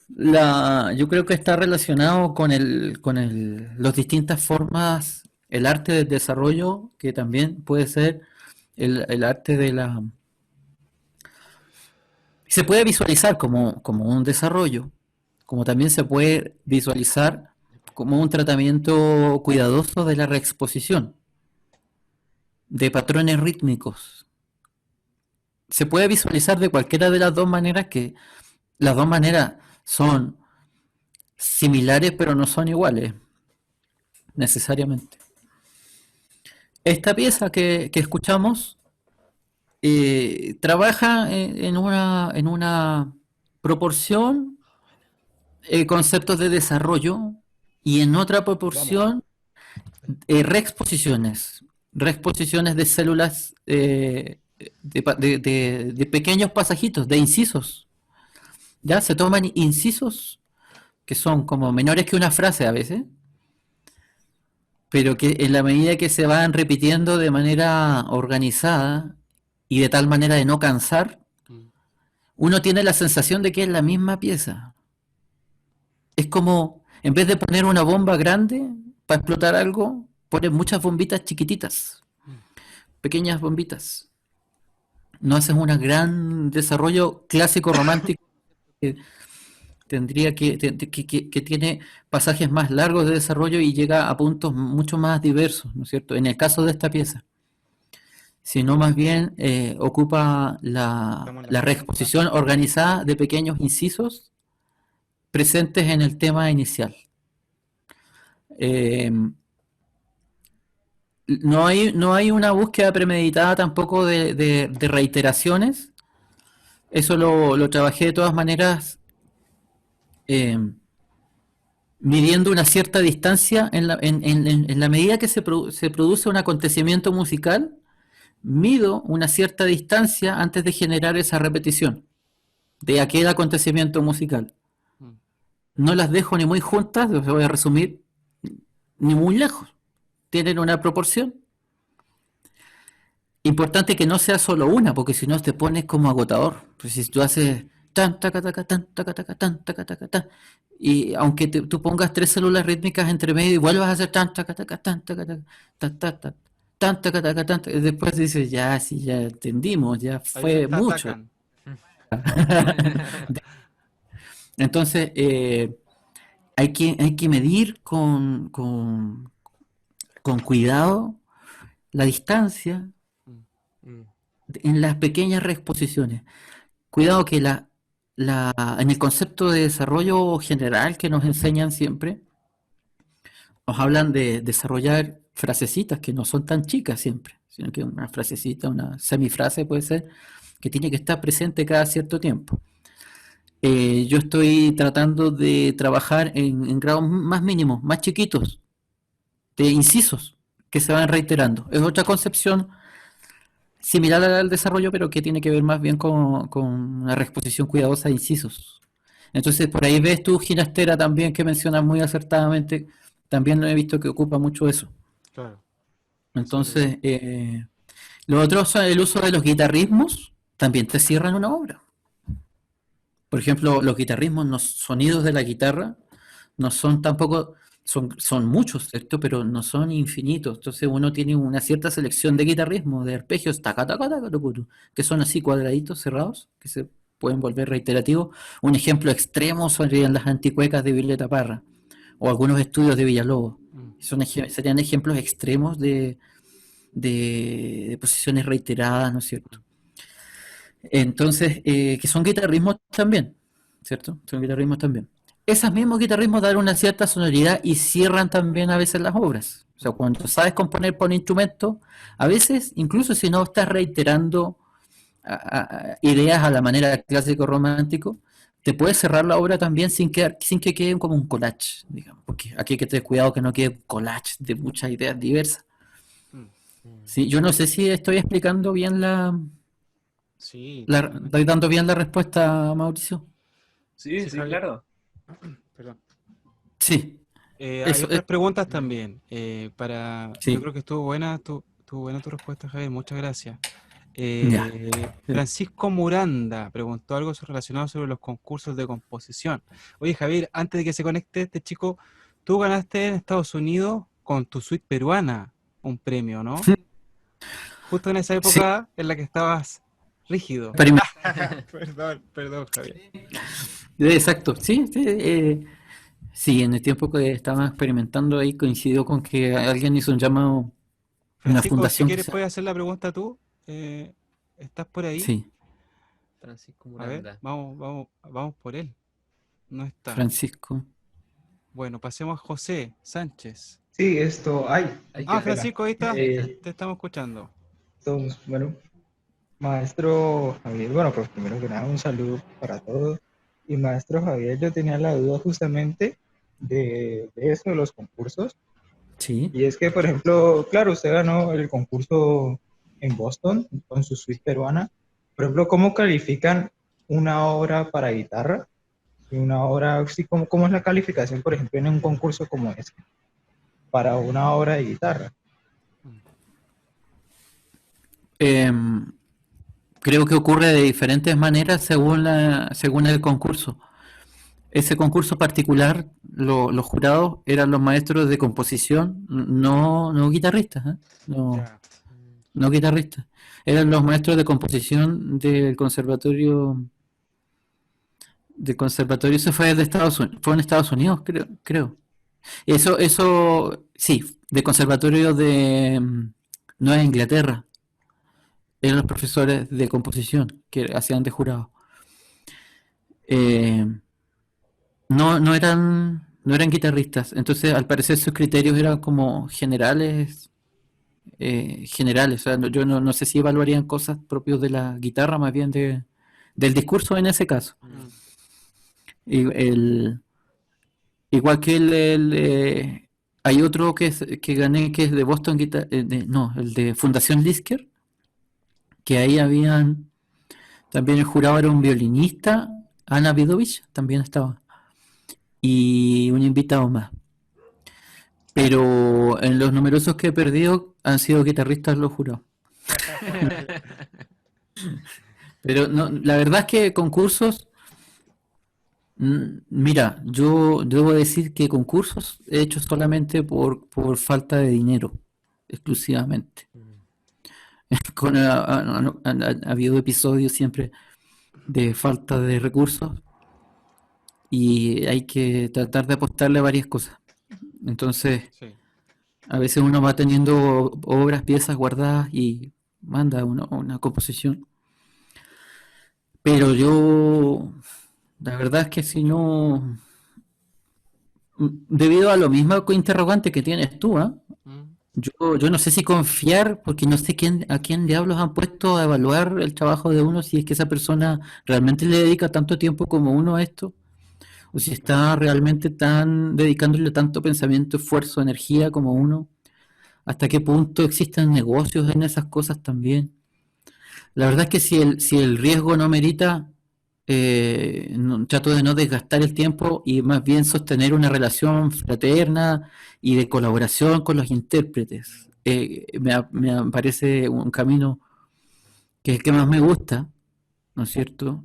Yo creo que está relacionado con las distintas formas, el arte del desarrollo, que también puede ser el arte de la... Se puede visualizar como un desarrollo, como también se puede visualizar como un tratamiento cuidadoso de la reexposición, de patrones rítmicos. Se puede visualizar de cualquiera de las dos maneras, que las dos maneras son similares pero no son iguales necesariamente. Esta pieza que escuchamos trabaja en una proporción conceptos de desarrollo y en otra proporción reexposiciones de células de pequeños pasajitos, de incisos. Ya se toman incisos que son como menores que una frase a veces, pero que en la medida que se van repitiendo de manera organizada y de tal manera de no cansar, uno tiene la sensación de que es la misma pieza. Es como, en vez de poner una bomba grande para explotar algo, pones muchas bombitas chiquititas, pequeñas bombitas. No haces un gran desarrollo clásico romántico que tendría que tiene pasajes más largos de desarrollo y llega a puntos mucho más diversos, ¿no es cierto? En el caso de esta pieza, sino más bien ocupa la reexposición organizada de pequeños incisos presentes en el tema inicial. No hay una búsqueda premeditada tampoco de reiteraciones. Eso lo trabajé de todas maneras midiendo una cierta distancia en la medida que se produce un acontecimiento musical. Mido una cierta distancia antes de generar esa repetición de aquel acontecimiento musical. No las dejo ni muy juntas, los voy a resumir, ni muy lejos. Tienen una proporción. Importante que no sea solo una, porque si no te pones como agotador. Pues si tú haces tan, taca, taca, tan, taca, taca, tan, taca, taca, tan, y aunque tú pongas 3 células rítmicas entre medio, igual vas a hacer tan, taca, taca, tan, taca, taca, ta, ta, ta, tanta, taca, tanta, y después dices, ya, sí, ya entendimos, ya Ahí se fue te mucho. atacan. Entonces, hay que medir con cuidado la distancia Mm. en las pequeñas reexposiciones. Cuidado que en el concepto de desarrollo general que nos enseñan siempre, nos hablan de desarrollar frasecitas que no son tan chicas siempre, sino que una frasecita, una semifrase puede ser, que tiene que estar presente cada cierto tiempo. Yo estoy tratando de trabajar en grados más mínimos, más chiquitos, de incisos que se van reiterando. Es otra concepción similar al desarrollo, pero que tiene que ver más bien con una reexposición cuidadosa de incisos. Entonces, por ahí ves tú, Ginastera, también, que mencionas muy acertadamente, también he visto que ocupa mucho eso. Claro. Entonces, lo otro es el uso de los guitarrismos, también te cierran una obra. Por ejemplo, los guitarrismos, los sonidos de la guitarra, no son tampoco, son muchos, ¿cierto? Pero no son infinitos. Entonces uno tiene una cierta selección de guitarrismos, de arpegios, taca, taca, taca, tucuru, que son así cuadraditos, cerrados, que se pueden volver reiterativos. Un ejemplo extremo serían las anticuecas de Violeta Parra, o algunos estudios de Villalobos. Serían ejemplos extremos de posiciones reiteradas, ¿no es cierto? Entonces, que son guitarrismos también, ¿cierto? Son guitarrismos también. Esos mismos guitarrismos dan una cierta sonoridad y cierran también a veces las obras. O sea, cuando sabes componer por instrumento, a veces, incluso si no estás reiterando ideas a la manera clásico romántico, te puedes cerrar la obra también sin que quede como un collage, digamos, porque aquí hay que tener cuidado que no quede un collage de muchas ideas diversas. Sí, yo no sé si estoy explicando bien Sí, estoy dando bien la respuesta, Mauricio. Sí, sí, sí, Javier. claro. Perdón. Sí, Hay eso otras es. preguntas también. Sí. Yo creo que estuvo buena tu respuesta, Javier. Muchas gracias. Ya. Francisco Muranda preguntó algo relacionado sobre los concursos de composición. Oye, Javier, antes de que se conecte este chico, tú ganaste en Estados Unidos con tu suite peruana un premio, ¿no? Justo en esa Sí, época en la que estabas rígido. Perdón, Javier. exacto. Sí, sí, sí, en el tiempo que estaba experimentando ahí coincidió con que alguien hizo un llamado, una Francisco, si fundación que quieres se... puedes hacer la pregunta tú. ¿Estás por ahí? Sí, Francisco A ver, Muranda. vamos por él. No está. Francisco. Bueno, pasemos a José Sánchez. Sí, esto, ay, Ay, Ah, qué pena. Francisco, ahí está. Ahí está. Te estamos escuchando. todos, bueno, maestro Javier, bueno, pues primero que nada un saludo para todos. Y maestro Javier, yo tenía la duda justamente de eso, de los concursos. Sí. Y es que, por ejemplo, claro, usted ganó el concurso en Boston con su suite peruana. Por ejemplo, ¿cómo califican una obra para guitarra? Y una obra, sí, ¿cómo es la calificación, por ejemplo, en un concurso como este, para una obra de guitarra? Creo que ocurre de diferentes maneras según el concurso. Ese concurso particular, los jurados eran los maestros de composición, no guitarristas, ¿eh? Ya. No guitarristas. Eran los maestros de composición del conservatorio. Eso fue de Estados Unidos, fue en Estados Unidos, creo. Eso, sí, de conservatorio de Nueva Inglaterra. Eran los profesores de composición que hacían de jurado. Eh, no eran guitarristas. Entonces, al parecer, sus criterios eran como generales. Generales. O sea, yo no sé si evaluarían cosas propias de la guitarra, más bien del discurso en ese caso. Y igual que hay otro que gané que es de Boston Guitar, no, el de Fundación Lisker, que ahí habían, también el jurado era un violinista, Ana Vidovich también estaba, y un invitado más. Pero en los numerosos que he perdido han sido guitarristas los jurados. Pero no, la verdad es que concursos, mira, yo debo decir que concursos he hecho solamente por falta de dinero. exclusivamente. Ha habido episodios siempre de falta de recursos y hay que tratar de apostarle a varias cosas. Entonces, Sí. a veces uno va teniendo obras, piezas guardadas y manda una composición. Pero yo, la verdad es que si no, debido a lo mismo interrogante que tienes tú, ¿ah? Mm. Yo no sé si confiar, porque no sé a quién diablos han puesto a evaluar el trabajo de uno, si es que esa persona realmente le dedica tanto tiempo como uno a esto, o si está realmente dedicándole tanto pensamiento, esfuerzo, energía como uno. ¿Hasta qué punto existen negocios en esas cosas también? La verdad es que si el riesgo no merita, trato de no desgastar el tiempo y más bien sostener una relación fraterna y de colaboración con los intérpretes. Me parece un camino que es el que más me gusta, ¿no es cierto?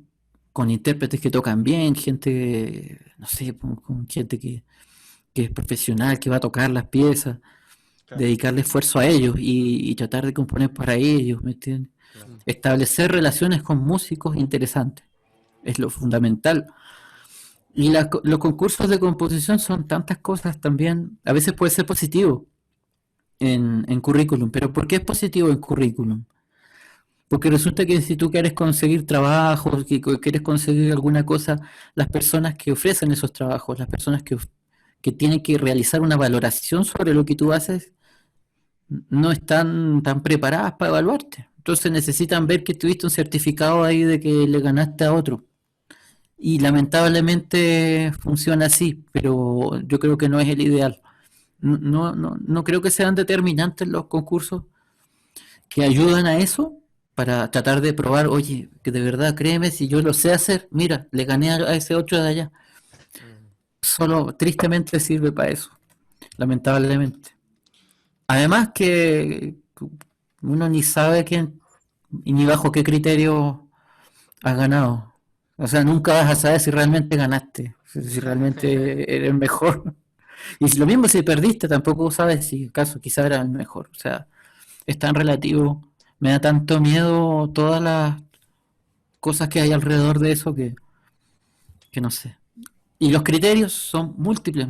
Con intérpretes que tocan bien, gente, no sé, con gente que es profesional, que va a tocar las piezas, Claro. dedicarle esfuerzo a ellos y tratar de componer para ellos, ¿me entiendes? Claro. Establecer relaciones con músicos interesantes es lo fundamental. Y los concursos de composición son tantas cosas también. A veces puede ser positivo en currículum, pero ¿por qué es positivo en currículum? Porque resulta que si tú quieres conseguir trabajos, que quieres conseguir alguna cosa, las personas que ofrecen esos trabajos, las personas que tienen que realizar una valoración sobre lo que tú haces, no están tan preparadas para evaluarte. Entonces necesitan ver que tuviste un certificado ahí de que le ganaste a otro. Y lamentablemente funciona así, pero yo creo que no es el ideal. No creo que sean determinantes los concursos que ayudan a eso para tratar de probar, oye, que de verdad créeme, si yo lo sé hacer, mira, le gané a ese otro de allá. Solo tristemente sirve para eso, lamentablemente. Además que uno ni sabe quién y ni bajo qué criterio has ganado. O sea, nunca vas a saber si realmente ganaste, si realmente eres mejor. Y lo mismo si perdiste, tampoco sabes si acaso quizá era el mejor. O sea, es tan relativo. Me da tanto miedo todas las cosas que hay alrededor de eso que no sé. Y los criterios son múltiples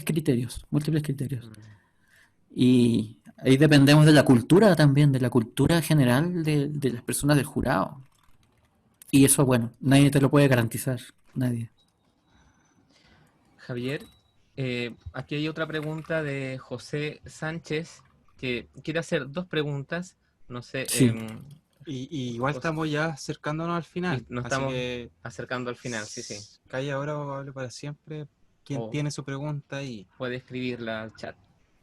criterios, múltiples criterios. Y ahí dependemos de la cultura también, de la cultura general de las personas del jurado. Y eso, bueno, nadie te lo puede garantizar, nadie. Javier, aquí hay otra pregunta de José Sánchez, que quiere hacer dos preguntas. No sé, Sí. Y igual José, estamos ya acercándonos al final. nos Así estamos que acercando al final, sí. calla ahora o hable para siempre. ¿Quién O tiene su pregunta ahí? puede escribirla al chat.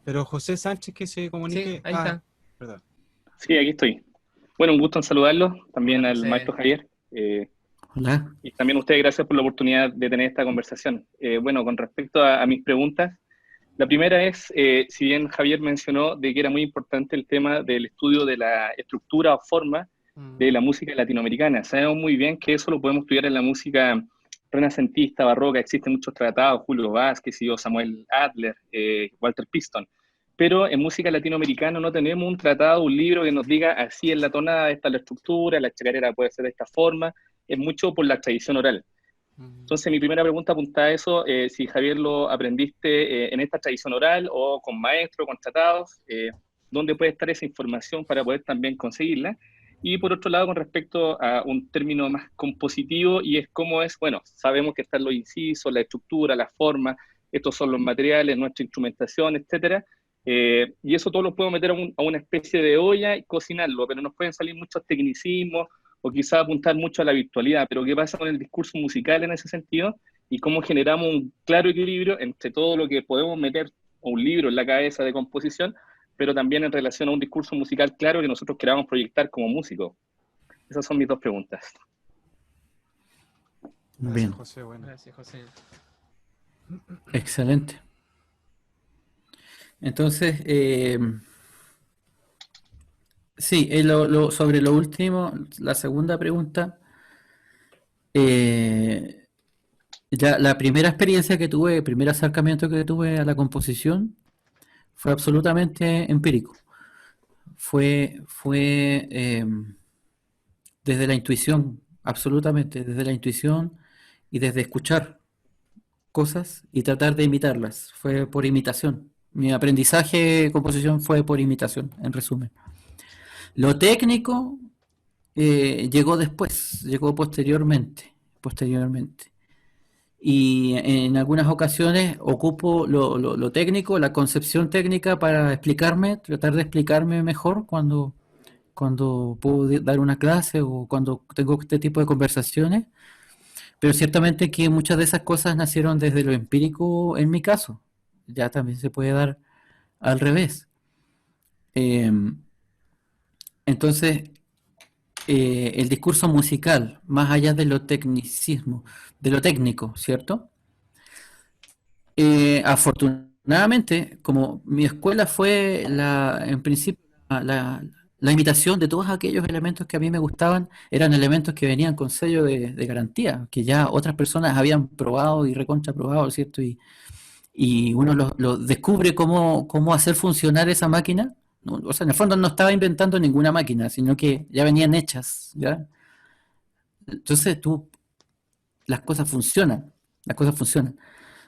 Pero José Sánchez que se Sí, comunique. ahí está. Perdón. Sí, aquí estoy. Bueno, un gusto en saludarlos, también Hola, al José. maestro Javier. Hola. Y también a ustedes, gracias por la oportunidad de tener esta conversación. Bueno, con respecto a mis preguntas, la primera es, si bien Javier mencionó de que era muy importante el tema del estudio de la estructura o forma de la música latinoamericana. Sabemos muy bien que eso lo podemos estudiar en la música renacentista, barroca, existen muchos tratados, Julio Vázquez, Samuel Adler, Walter Piston, pero en música latinoamericana no tenemos un tratado, un libro que nos diga así es la tonada, esta es la estructura, la chacarera puede ser de esta forma, es mucho por la tradición oral. Entonces mi primera pregunta apunta a eso, si Javier lo aprendiste en esta tradición oral o con maestro, con tratados, ¿dónde puede estar esa información para poder también conseguirla? Y por otro lado, con respecto a un término más compositivo, y es cómo es, bueno, sabemos que están los incisos, la estructura, la forma, estos son los materiales, nuestra instrumentación, etcétera, y eso todo lo podemos meter a una especie de olla y cocinarlo, pero nos pueden salir muchos tecnicismos, o quizás apuntar mucho a la virtualidad, pero ¿qué pasa con el discurso musical en ese sentido? Y cómo generamos un claro equilibrio entre todo lo que podemos meter a un libro en la cabeza de composición, pero también en relación a un discurso musical claro que nosotros queramos proyectar como músicos. Esas son mis dos preguntas. Gracias, Bien. José. Bueno. Gracias, José. Excelente. Entonces, sí, sobre lo último, la segunda pregunta, la primera experiencia que tuve, el primer acercamiento que tuve a la composición fue absolutamente empírico. fue desde la intuición, absolutamente, desde la intuición y desde escuchar cosas y tratar de imitarlas. Fue por imitación. Mi aprendizaje de composición fue por imitación, en resumen. Lo técnico llegó después, llegó posteriormente. Y en algunas ocasiones ocupo lo técnico, la concepción técnica para explicarme, tratar de explicarme mejor cuando puedo dar una clase o cuando tengo este tipo de conversaciones. Pero ciertamente que muchas de esas cosas nacieron desde lo empírico en mi caso. Ya también se puede dar al revés. Entonces, el discurso musical, más allá de lo tecnicismo, de lo técnico, ¿cierto? Afortunadamente, como mi escuela fue en principio la imitación de todos aquellos elementos que a mí me gustaban, eran elementos que venían con sello de garantía, que ya otras personas habían probado y recontraprobado, ¿cierto? Y uno lo descubre cómo hacer funcionar esa máquina. O sea, en el fondo no estaba inventando ninguna máquina, sino que ya venían hechas, ¿ya? Entonces las cosas funcionan, las cosas funcionan.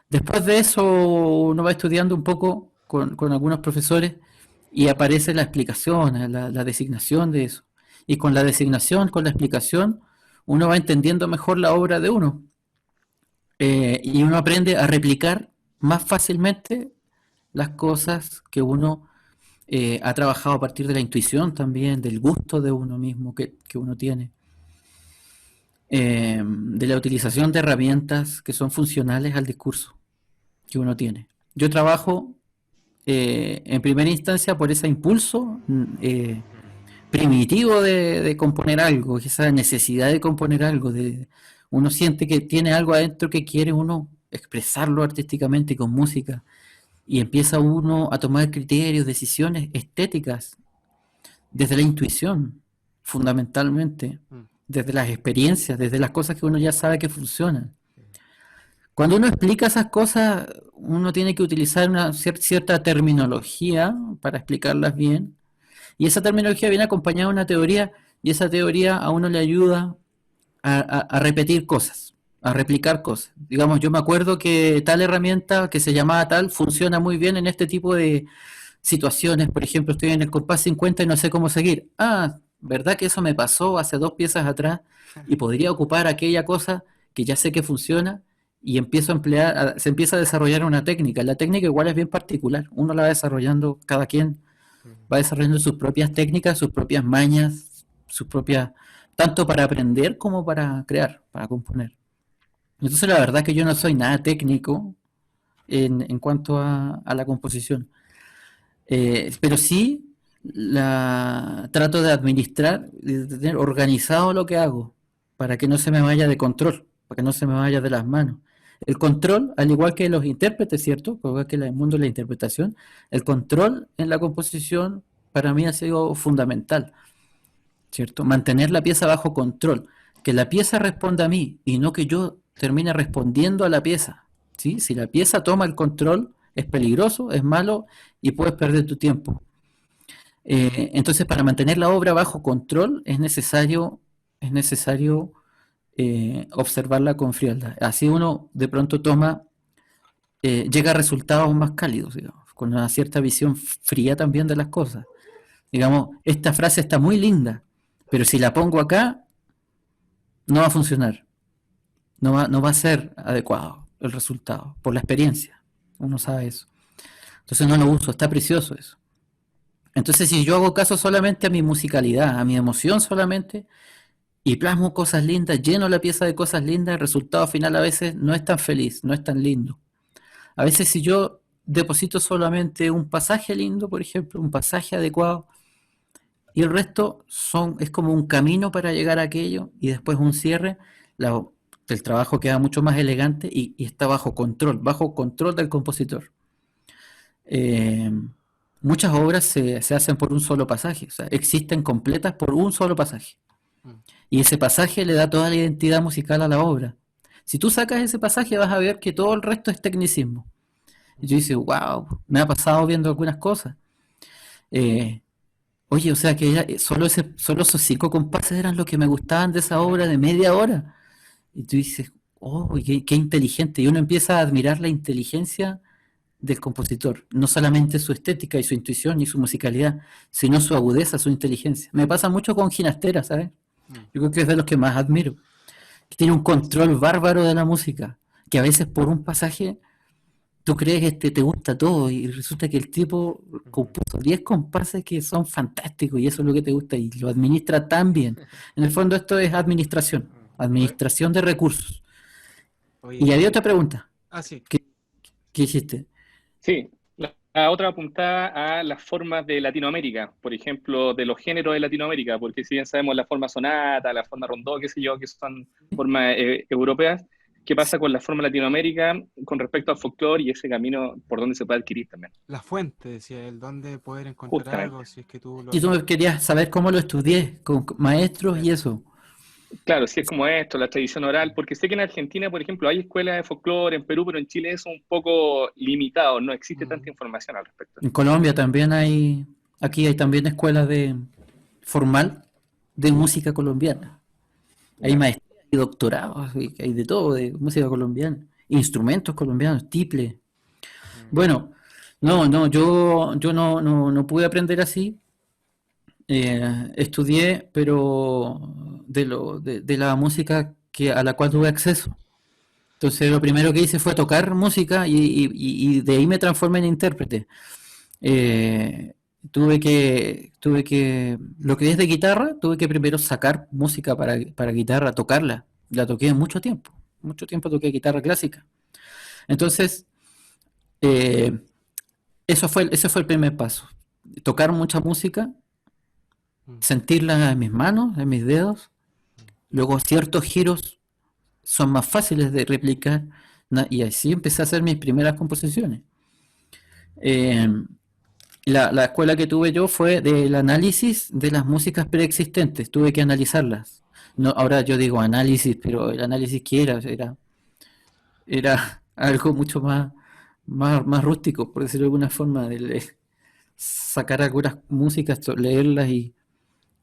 Después de eso uno va estudiando un poco con algunos profesores y aparece la explicación, la designación de eso. Y con la designación, con la explicación, uno va entendiendo mejor la obra de uno. Y uno aprende a replicar más fácilmente las cosas que uno ha trabajado a partir de la intuición también, del gusto de uno mismo que uno tiene. De la utilización de herramientas que son funcionales al discurso que uno tiene. Yo trabajo en primera instancia por ese impulso primitivo de componer algo, esa necesidad de componer algo, uno siente que tiene algo adentro que quiere uno expresarlo artísticamente con música y empieza uno a tomar criterios, decisiones estéticas desde la intuición, fundamentalmente, desde las experiencias, desde las cosas que uno ya sabe que funcionan. Cuando uno explica esas cosas, uno tiene que utilizar una cierta terminología para explicarlas bien, y esa terminología viene acompañada de una teoría, y esa teoría a uno le ayuda a repetir cosas, a replicar cosas. Digamos, yo me acuerdo que tal herramienta que se llamaba tal funciona muy bien en este tipo de situaciones. Por ejemplo, estoy en el compás 50 y no sé cómo seguir. Ah, ¿verdad que eso me pasó hace 2 piezas atrás? Y podría ocupar aquella cosa que ya sé que funciona y empiezo a emplear, se empieza a desarrollar una técnica. La técnica igual es bien particular. Uno la va desarrollando, cada quien va desarrollando sus propias técnicas, sus propias mañas, sus propias, tanto para aprender como para crear, para componer. Entonces la verdad que yo no soy nada técnico en cuanto a la composición. Pero sí trato de administrar, de tener organizado lo que hago, para que no se me vaya de control, para que no se me vaya de las manos. El control, al igual que los intérpretes, ¿cierto? Igual que el mundo de la interpretación, el control en la composición para mí ha sido fundamental, ¿cierto? Mantener la pieza bajo control, que la pieza responda a mí y no que yo termine respondiendo a la pieza, ¿sí? Si la pieza toma el control, es peligroso, es malo y puedes perder tu tiempo. Entonces, para mantener la obra bajo control es necesario observarla con frialdad. Así uno de pronto llega a resultados más cálidos, digamos, con una cierta visión fría también de las cosas. Digamos, esta frase está muy linda, pero si la pongo acá, no va a funcionar. No va a ser adecuado el resultado, por la experiencia. Uno sabe eso. Entonces no lo uso, está precioso eso. Entonces si yo hago caso solamente a mi musicalidad, a mi emoción solamente, y plasmo cosas lindas, lleno la pieza de cosas lindas, el resultado final a veces no es tan feliz, no es tan lindo. A veces si yo deposito solamente un pasaje lindo, por ejemplo, un pasaje adecuado, y el resto es como un camino para llegar a aquello, y después un cierre, el trabajo queda mucho más elegante y está bajo control del compositor. Muchas obras se hacen por un solo pasaje, o sea, existen completas por un solo pasaje. Y ese pasaje le da toda la identidad musical a la obra. Si tú sacas ese pasaje vas a ver que todo el resto es tecnicismo. Y yo digo, wow, me ha pasado viendo algunas cosas. Oye, o sea que solo esos 5 compases eran los que me gustaban de esa obra de media hora. Y tú dices, oh, qué inteligente. Y uno empieza a admirar la inteligencia del compositor, no solamente su estética y su intuición y su musicalidad, sino su agudeza, su inteligencia. Me pasa mucho con Ginastera, ¿sabes? Yo creo que es de los que más admiro, que tiene un control bárbaro de la música, que a veces por un pasaje tú crees que te gusta todo y resulta que el tipo compuso 10 compases que son fantásticos y eso es lo que te gusta y lo administra tan bien. En el fondo esto es administración de recursos. Y había otra pregunta. Sí. ¿Qué hiciste? Sí, la otra apuntada a las formas de Latinoamérica, por ejemplo, de los géneros de Latinoamérica, porque si bien sabemos la forma sonata, la forma rondó, qué sé yo, que son formas europeas, ¿qué pasa con la forma Latinoamérica con respecto al folclore y ese camino por donde se puede adquirir también? La fuente, decía él, dónde poder encontrar Justamente. algo, si es que tú lo... Y tú me querías saber cómo lo estudié, con maestros y eso. Claro, si es como esto, la tradición oral, porque sé que en Argentina, por ejemplo, hay escuelas de folclore, en Perú, pero en Chile es un poco limitado, no existe tanta información al respecto. En Colombia también aquí hay también escuelas formal de música colombiana. Hay maestrías y doctorados, hay de todo, de música colombiana, instrumentos colombianos, tiple. Bueno, yo no pude aprender así. Estudié, pero de la música a la cual tuve acceso. Entonces lo primero que hice fue tocar música y de ahí me transformé en intérprete. Tuve que, lo que es de guitarra, tuve que primero sacar música para guitarra, tocarla. La toqué mucho tiempo toqué guitarra clásica. Entonces, ese fue el primer paso. Tocar mucha música, sentirla en mis manos, en mis dedos. Luego ciertos giros son más fáciles de replicar y así empecé a hacer mis primeras composiciones. La escuela que tuve yo fue del análisis de las músicas preexistentes, tuve que analizarlas. No, ahora yo digo análisis, pero el análisis que era algo mucho más rústico, por decirlo de alguna forma, de sacar algunas músicas, leerlas y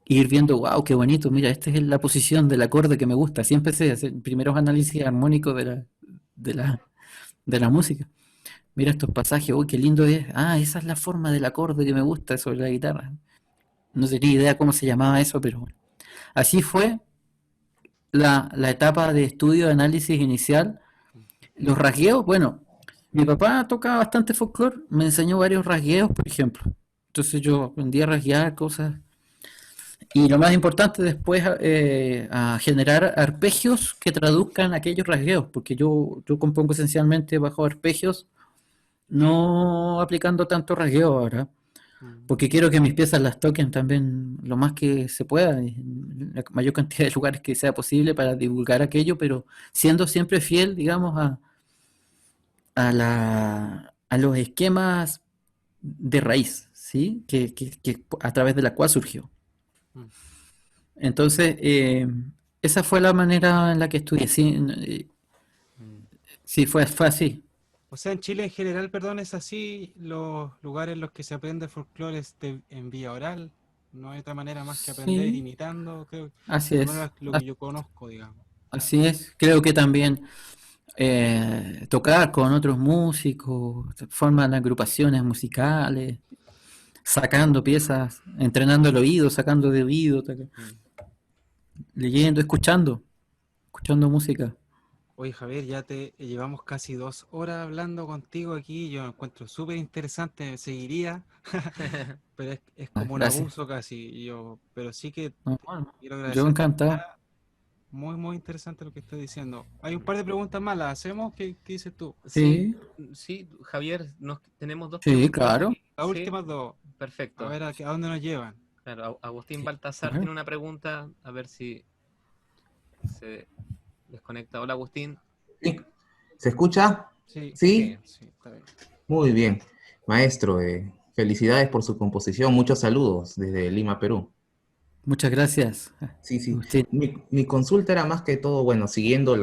ir viendo, wow, qué bonito, mira, esta es la posición del acorde que me gusta. Así empecé a hacer primeros análisis armónicos de la música. Mira estos pasajes, uy, qué lindo es. Ah, esa es la forma del acorde que me gusta sobre la guitarra. No tenía idea cómo se llamaba eso, pero bueno. Así fue la etapa de estudio de análisis inicial. Los rasgueos, bueno, mi papá tocaba bastante folclore, me enseñó varios rasgueos, por ejemplo. Entonces yo aprendí a rasguear cosas. Y lo más importante después, a generar arpegios que traduzcan aquellos rasgueos, porque yo compongo esencialmente bajo arpegios, no aplicando tanto rasgueo ahora, porque quiero que mis piezas las toquen también lo más que se pueda, en la mayor cantidad de lugares que sea posible para divulgar aquello, pero siendo siempre fiel, digamos, a los esquemas de raíz, ¿sí? Que a través de la cual surgió. Entonces, esa fue la manera en la que estudié. Sí, fue así. O sea, en Chile en general, perdón, es así, los lugares en los que se aprende folclore es en vía oral, no hay otra manera más que aprender Sí, imitando, creo, así es. lo que yo conozco, digamos. Así es. Creo que también tocar con otros músicos, forman agrupaciones musicales, sacando piezas, entrenando el oído, sacando de oído, leyendo, escuchando música. Oye, Javier, ya te llevamos casi 2 horas hablando contigo aquí, yo lo encuentro súper interesante, seguiría, pero es como un Gracias. abuso casi, pero sí que No, bueno, quiero yo agradecer. encantado. Muy, muy interesante lo que estoy diciendo. Hay un par de preguntas más, ¿las hacemos? ¿Qué dices tú? Sí, Sí, Javier, tenemos dos sí, preguntas. claro. Las Sí, últimas dos, perfecto. a ver a dónde nos llevan. Claro, Agustín Baltasar Claro. tiene una pregunta, a ver si se desconecta. Hola, Agustín. Sí. ¿Se escucha? Sí, ¿Sí? sí, está bien. Muy bien. Maestro, felicidades por su composición. Muchos saludos desde Lima, Perú. Muchas gracias, Sí. Agustín. Mi consulta era más que todo, bueno, siguiendo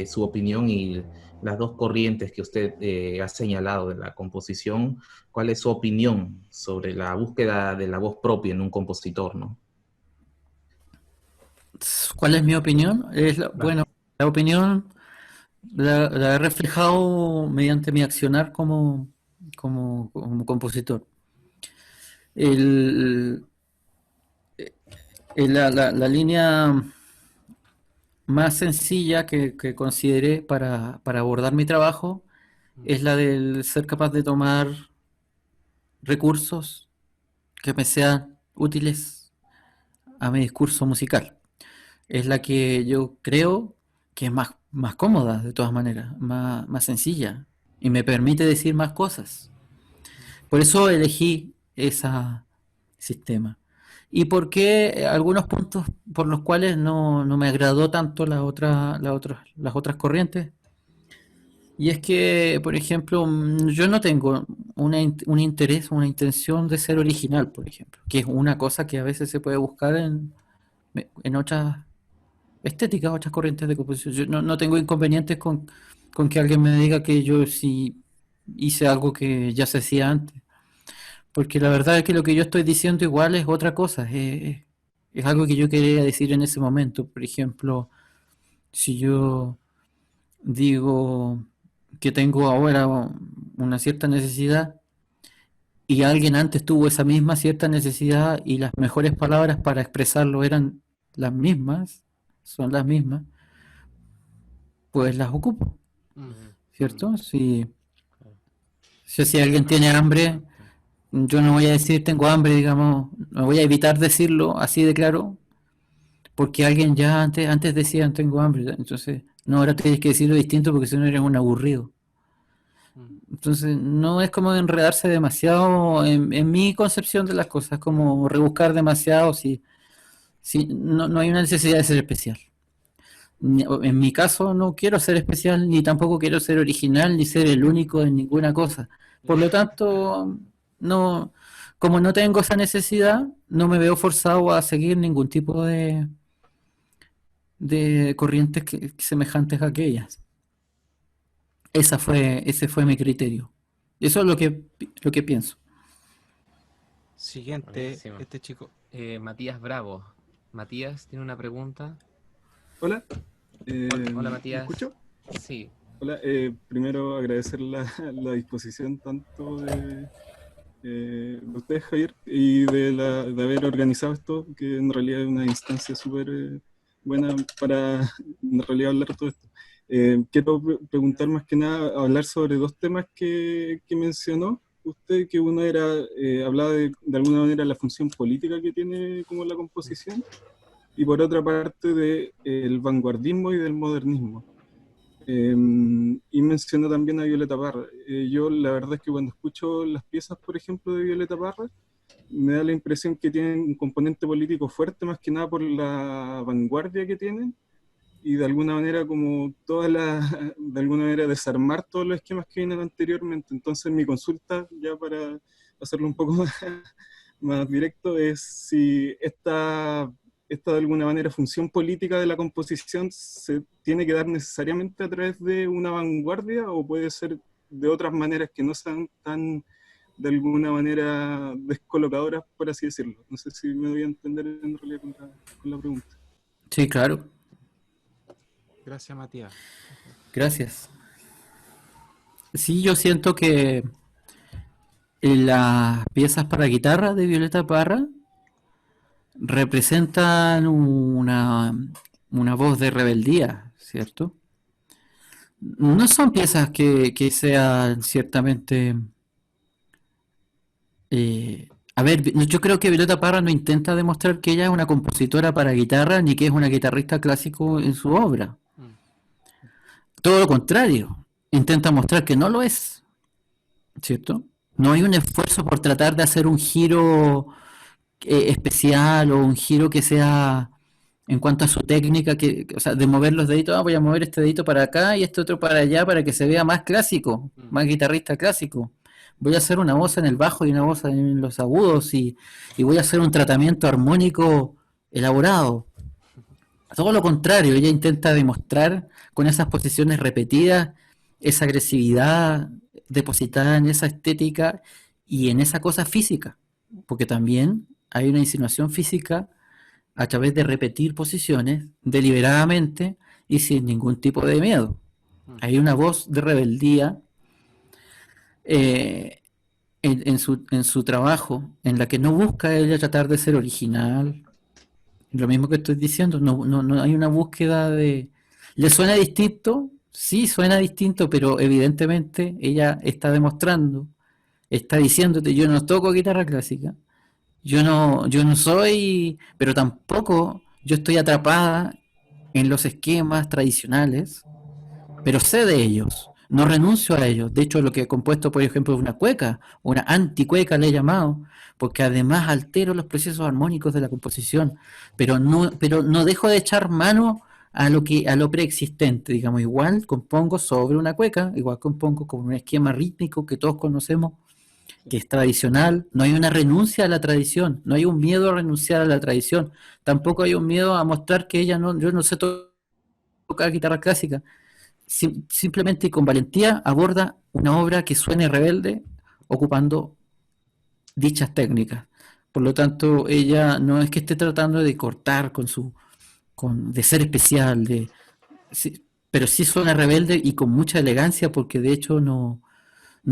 su opinión y las dos corrientes que usted ha señalado de la composición, ¿cuál es su opinión sobre la búsqueda de la voz propia en un compositor, ¿no? ¿Cuál es mi opinión? Bueno, la opinión la he reflejado mediante mi accionar como compositor. La línea más sencilla que consideré para abordar mi trabajo es la del ser capaz de tomar recursos que me sean útiles a mi discurso musical. Es la que yo creo que es más cómoda, de todas maneras, más sencilla, y me permite decir más cosas. Por eso elegí ese sistema. ¿Y por qué algunos puntos por los cuales no me agradó tanto las otras corrientes? Y es que, por ejemplo, yo no tengo un interés, una intención de ser original, por ejemplo, que es una cosa que a veces se puede buscar en otras estéticas, otras corrientes de composición. Yo no tengo inconvenientes con que alguien me diga que yo sí hice algo que ya se hacía antes. Porque la verdad es que lo que yo estoy diciendo igual es otra cosa, es algo que yo quería decir en ese momento. Por ejemplo, si yo digo que tengo ahora una cierta necesidad y alguien antes tuvo esa misma cierta necesidad y las mejores palabras para expresarlo eran las mismas, son las mismas, pues las ocupo, ¿cierto? Si alguien tiene hambre, yo no voy a decir tengo hambre, digamos, no voy a evitar decirlo así de claro, porque alguien ya antes decía tengo hambre, entonces no, ahora tienes que decirlo distinto porque si no eres un aburrido. Entonces no es como enredarse demasiado en mi concepción de las cosas, como rebuscar demasiado si no hay una necesidad de ser especial. En mi caso no quiero ser especial, ni tampoco quiero ser original, ni ser el único en ninguna cosa. Por lo tanto, como no tengo esa necesidad, no me veo forzado a seguir ningún tipo de corrientes semejantes a aquellas. Ese fue mi criterio. Eso es lo que pienso. Siguiente, Buenísimo. este chico. Matías Bravo. Matías tiene una pregunta. Hola. Hola, ¿Me Matías. escucho? Sí. Hola, primero agradecer la disposición tanto de ustedes, Javier, y de haber organizado esto, que en realidad es una instancia súper buena para en realidad hablar de todo esto. Quiero preguntar más que nada, hablar sobre dos temas que mencionó usted, que uno era, hablaba de alguna manera la función política que tiene como la composición, y por otra parte del vanguardismo y del modernismo. Y mencionó también a Violeta Parra. Yo la verdad es que cuando escucho las piezas, por ejemplo, de Violeta Parra, me da la impresión que tienen un componente político fuerte, más que nada por la vanguardia que tienen, y de alguna manera como de alguna manera desarmar todos los esquemas que vienen anteriormente. Entonces mi consulta, ya para hacerlo un poco más directo, es si esta de alguna manera función política de la composición se tiene que dar necesariamente a través de una vanguardia, o puede ser de otras maneras que no sean tan de alguna manera descolocadoras, por así decirlo. No sé si me voy a entender en realidad con la pregunta. Sí, claro. Gracias, Matías. Gracias. Sí, yo siento que las piezas para guitarra de Violeta Parra representan una voz de rebeldía, ¿cierto? No son piezas que sean ciertamente... a ver, yo creo que Violeta Parra no intenta demostrar que ella es una compositora para guitarra, ni que es una guitarrista clásico en su obra. Todo lo contrario, intenta mostrar que no lo es, ¿cierto? No hay un esfuerzo por tratar de hacer un giro especial, o un giro que sea en cuanto a su técnica, o sea, de mover los deditos. Voy a mover este dedito para acá y este otro para allá para que se vea más clásico, más guitarrista clásico. Voy a hacer una voz en el bajo y una voz en los agudos, y voy a hacer un tratamiento armónico elaborado. Todo lo contrario, ella intenta demostrar con esas posiciones repetidas esa agresividad depositada en esa estética y en esa cosa física, porque también hay una insinuación física a través de repetir posiciones deliberadamente y sin ningún tipo de miedo. Hay una voz de rebeldía en su trabajo, en la que no busca ella tratar de ser original. Lo mismo que estoy diciendo, no hay una búsqueda de... ¿Le suena distinto? Sí, suena distinto, pero evidentemente ella está demostrando, está diciéndote, yo no toco guitarra clásica, yo no soy, pero tampoco yo estoy atrapada en los esquemas tradicionales, pero sé de ellos, no renuncio a ellos. De hecho, lo que he compuesto, por ejemplo, es una cueca, una anticueca le he llamado, porque además altero los procesos armónicos de la composición, pero no dejo de echar mano a lo preexistente, digamos, igual compongo sobre una cueca, igual compongo con un esquema rítmico que todos conocemos, que es tradicional. No hay una renuncia a la tradición, no hay un miedo a renunciar a la tradición, tampoco hay un miedo a mostrar que yo no sé tocar guitarra clásica. Simplemente y con valentía aborda una obra que suene rebelde ocupando dichas técnicas. Por lo tanto, ella no es que esté tratando de cortar de ser especial, pero sí suena rebelde y con mucha elegancia, porque de hecho no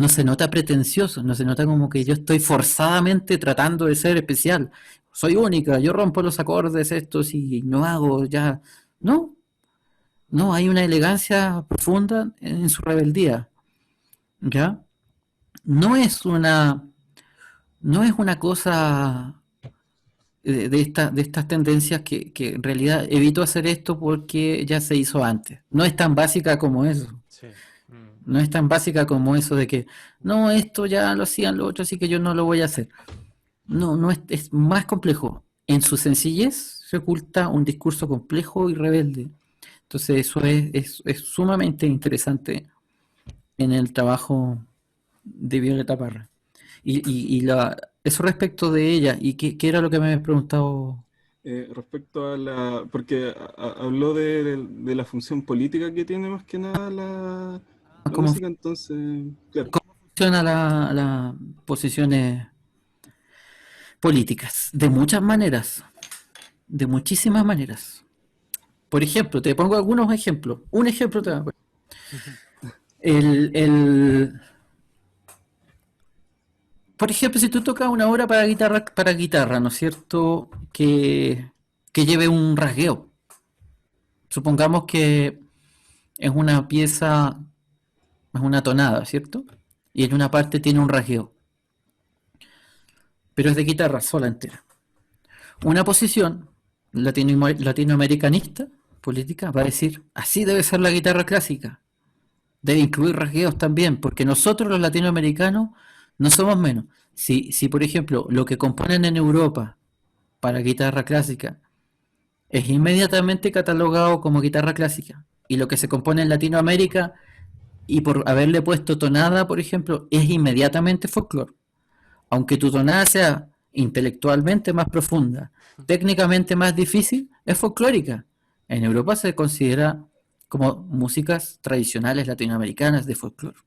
se nota pretencioso, no se nota como que yo estoy forzadamente tratando de ser especial. Soy única, yo rompo los acordes estos y no hago ya. No, hay una elegancia profunda en su rebeldía, ¿ya? No es una, no es una cosa de estas tendencias que en realidad evito hacer esto porque ya se hizo antes. No es tan básica como eso. Sí. No es tan básica como eso de que, no, esto ya lo hacían los otros, así que yo no lo voy a hacer. No es más complejo. En su sencillez se oculta un discurso complejo y rebelde. Entonces eso es sumamente interesante en el trabajo de Violeta Parra. Eso respecto de ella, ¿y qué era lo que me habías preguntado? Respecto a porque habló de la función política que tiene más que nada la ¿Cómo música, entonces, claro. funciona las posiciones políticas? De muchas maneras, de muchísimas maneras. Por ejemplo, te pongo algunos ejemplos. Un ejemplo te voy a poner. Por ejemplo, si tú tocas una obra para guitarra, ¿no es cierto? Que lleve un rasgueo. Supongamos que es una pieza, es una tonada, ¿cierto? Y en una parte tiene un rasgueo. Pero es de guitarra sola entera. Una posición latinoamericanista, política, va a decir, así debe ser la guitarra clásica. Debe incluir rasgueos también, porque nosotros los latinoamericanos no somos menos. Si por ejemplo, lo que componen en Europa para guitarra clásica es inmediatamente catalogado como guitarra clásica, y lo que se compone en Latinoamérica, y por haberle puesto tonada, por ejemplo, es inmediatamente folclore. Aunque tu tonada sea intelectualmente más profunda, técnicamente más difícil, es folclórica. En Europa se considera como músicas tradicionales latinoamericanas de folclore.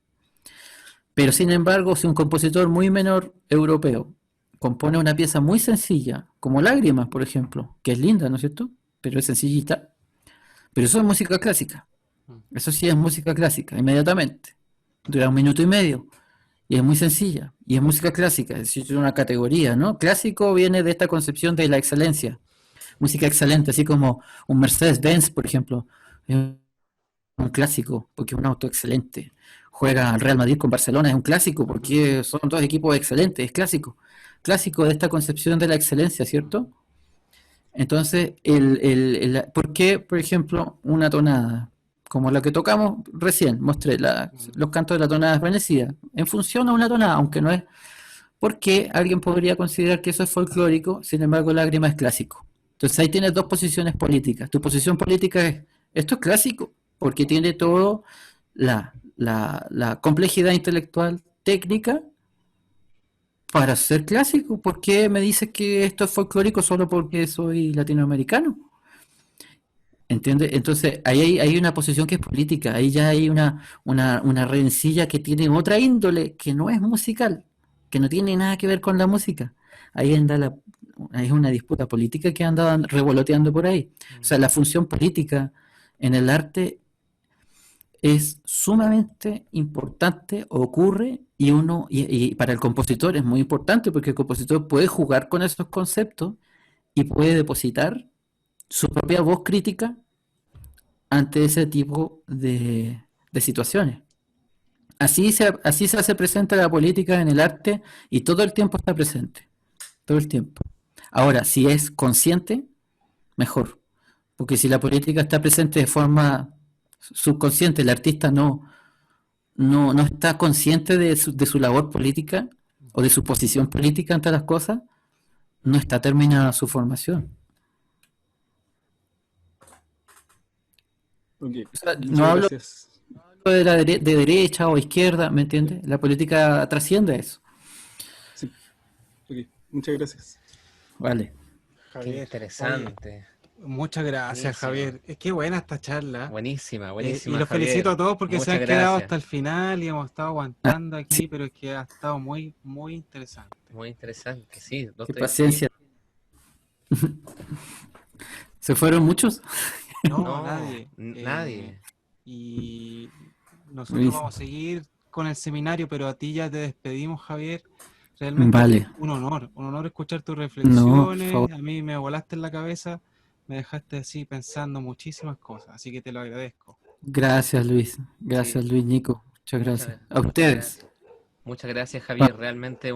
Pero sin embargo, si un compositor muy menor europeo compone una pieza muy sencilla, como Lágrimas, por ejemplo, que es linda, ¿no es cierto? Pero es sencillita. Pero eso es música clásica. Eso sí es música clásica, inmediatamente. Dura 1 minuto y medio. Y es muy sencilla. Y es música clásica, es decir, una categoría, ¿no? Clásico viene de esta concepción de la excelencia. Música excelente, así como un Mercedes-Benz, por ejemplo. Es un clásico, porque es un auto excelente. Juega al Real Madrid con Barcelona, es un clásico, porque son dos equipos excelentes, es clásico. Clásico de esta concepción de la excelencia, ¿cierto? Entonces, ¿por qué, por ejemplo, una tonada como la que tocamos recién? Mostré los cantos de la tonada desvanecida, en función a una tonada, aunque no es... Porque alguien podría considerar que eso es folclórico, sin embargo, Lágrima es clásico. Entonces ahí tienes dos posiciones políticas. Tu posición política es, esto es clásico, porque tiene todo la complejidad intelectual técnica para ser clásico. ¿Por qué me dices que esto es folclórico solo porque soy latinoamericano? ¿Entiendes? Entonces, ahí hay una posición que es política, ahí ya hay una rencilla que tiene otra índole, que no es musical, que no tiene nada que ver con la música. Ahí anda es una disputa política que anda revoloteando por ahí. O sea, la función política en el arte es sumamente importante, ocurre, y para el compositor es muy importante porque el compositor puede jugar con esos conceptos y puede depositar su propia voz crítica ante ese tipo de situaciones. Así se hace presente la política en el arte y todo el tiempo está presente, todo el tiempo. Ahora, si es consciente, mejor, porque si la política está presente de forma subconsciente, el artista no está consciente de su labor política o de su posición política ante las cosas, no está terminada su formación. Ok, O sea, muchas no hablo gracias. de derecha o izquierda, ¿me entiendes? La política trasciende eso. Sí, ok, muchas gracias. Vale. Qué Javier, interesante. muchas gracias, Buenísimo. Javier. Es que buena esta charla. Buenísima, Y buenísima, los Javier. felicito a todos porque se Muchas han quedado gracias. hasta el final y hemos estado aguantando aquí, pero es que ha estado muy, muy interesante. Muy interesante, sí. Qué paciencia. ¿Se fueron muchos? No, No, nadie. nadie. Y nosotros Luis. vamos a seguir con el seminario, pero a ti ya te despedimos, Javier. Realmente Vale. un honor escuchar tus No, por reflexiones. favor. A mí me volaste en la cabeza, me dejaste así pensando muchísimas cosas, así que te lo agradezco. Gracias, Luis. Gracias, Sí. Luis, Nico. Muchas gracias. A Muchas ustedes. gracias. Muchas gracias, Javier. Realmente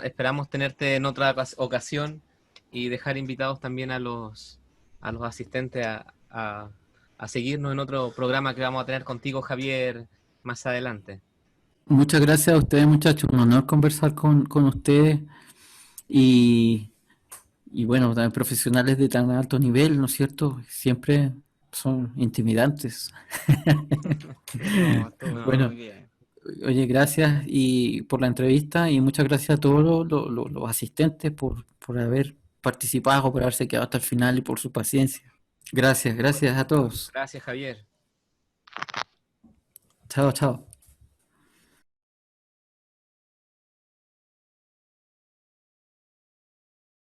esperamos tenerte en otra ocasión y dejar invitados también a los asistentes a seguirnos en otro programa que vamos a tener contigo, Javier, más adelante. Muchas gracias a ustedes, muchachos. Un honor conversar con ustedes y bueno, también profesionales de tan alto nivel, ¿no es cierto? Siempre son intimidantes. No, estuvo Bueno, muy bien. oye, gracias y por la entrevista y muchas gracias a todos los asistentes por haber participado, por haberse quedado hasta el final y por su paciencia. Gracias a todos. Gracias, Javier. Chao, chao.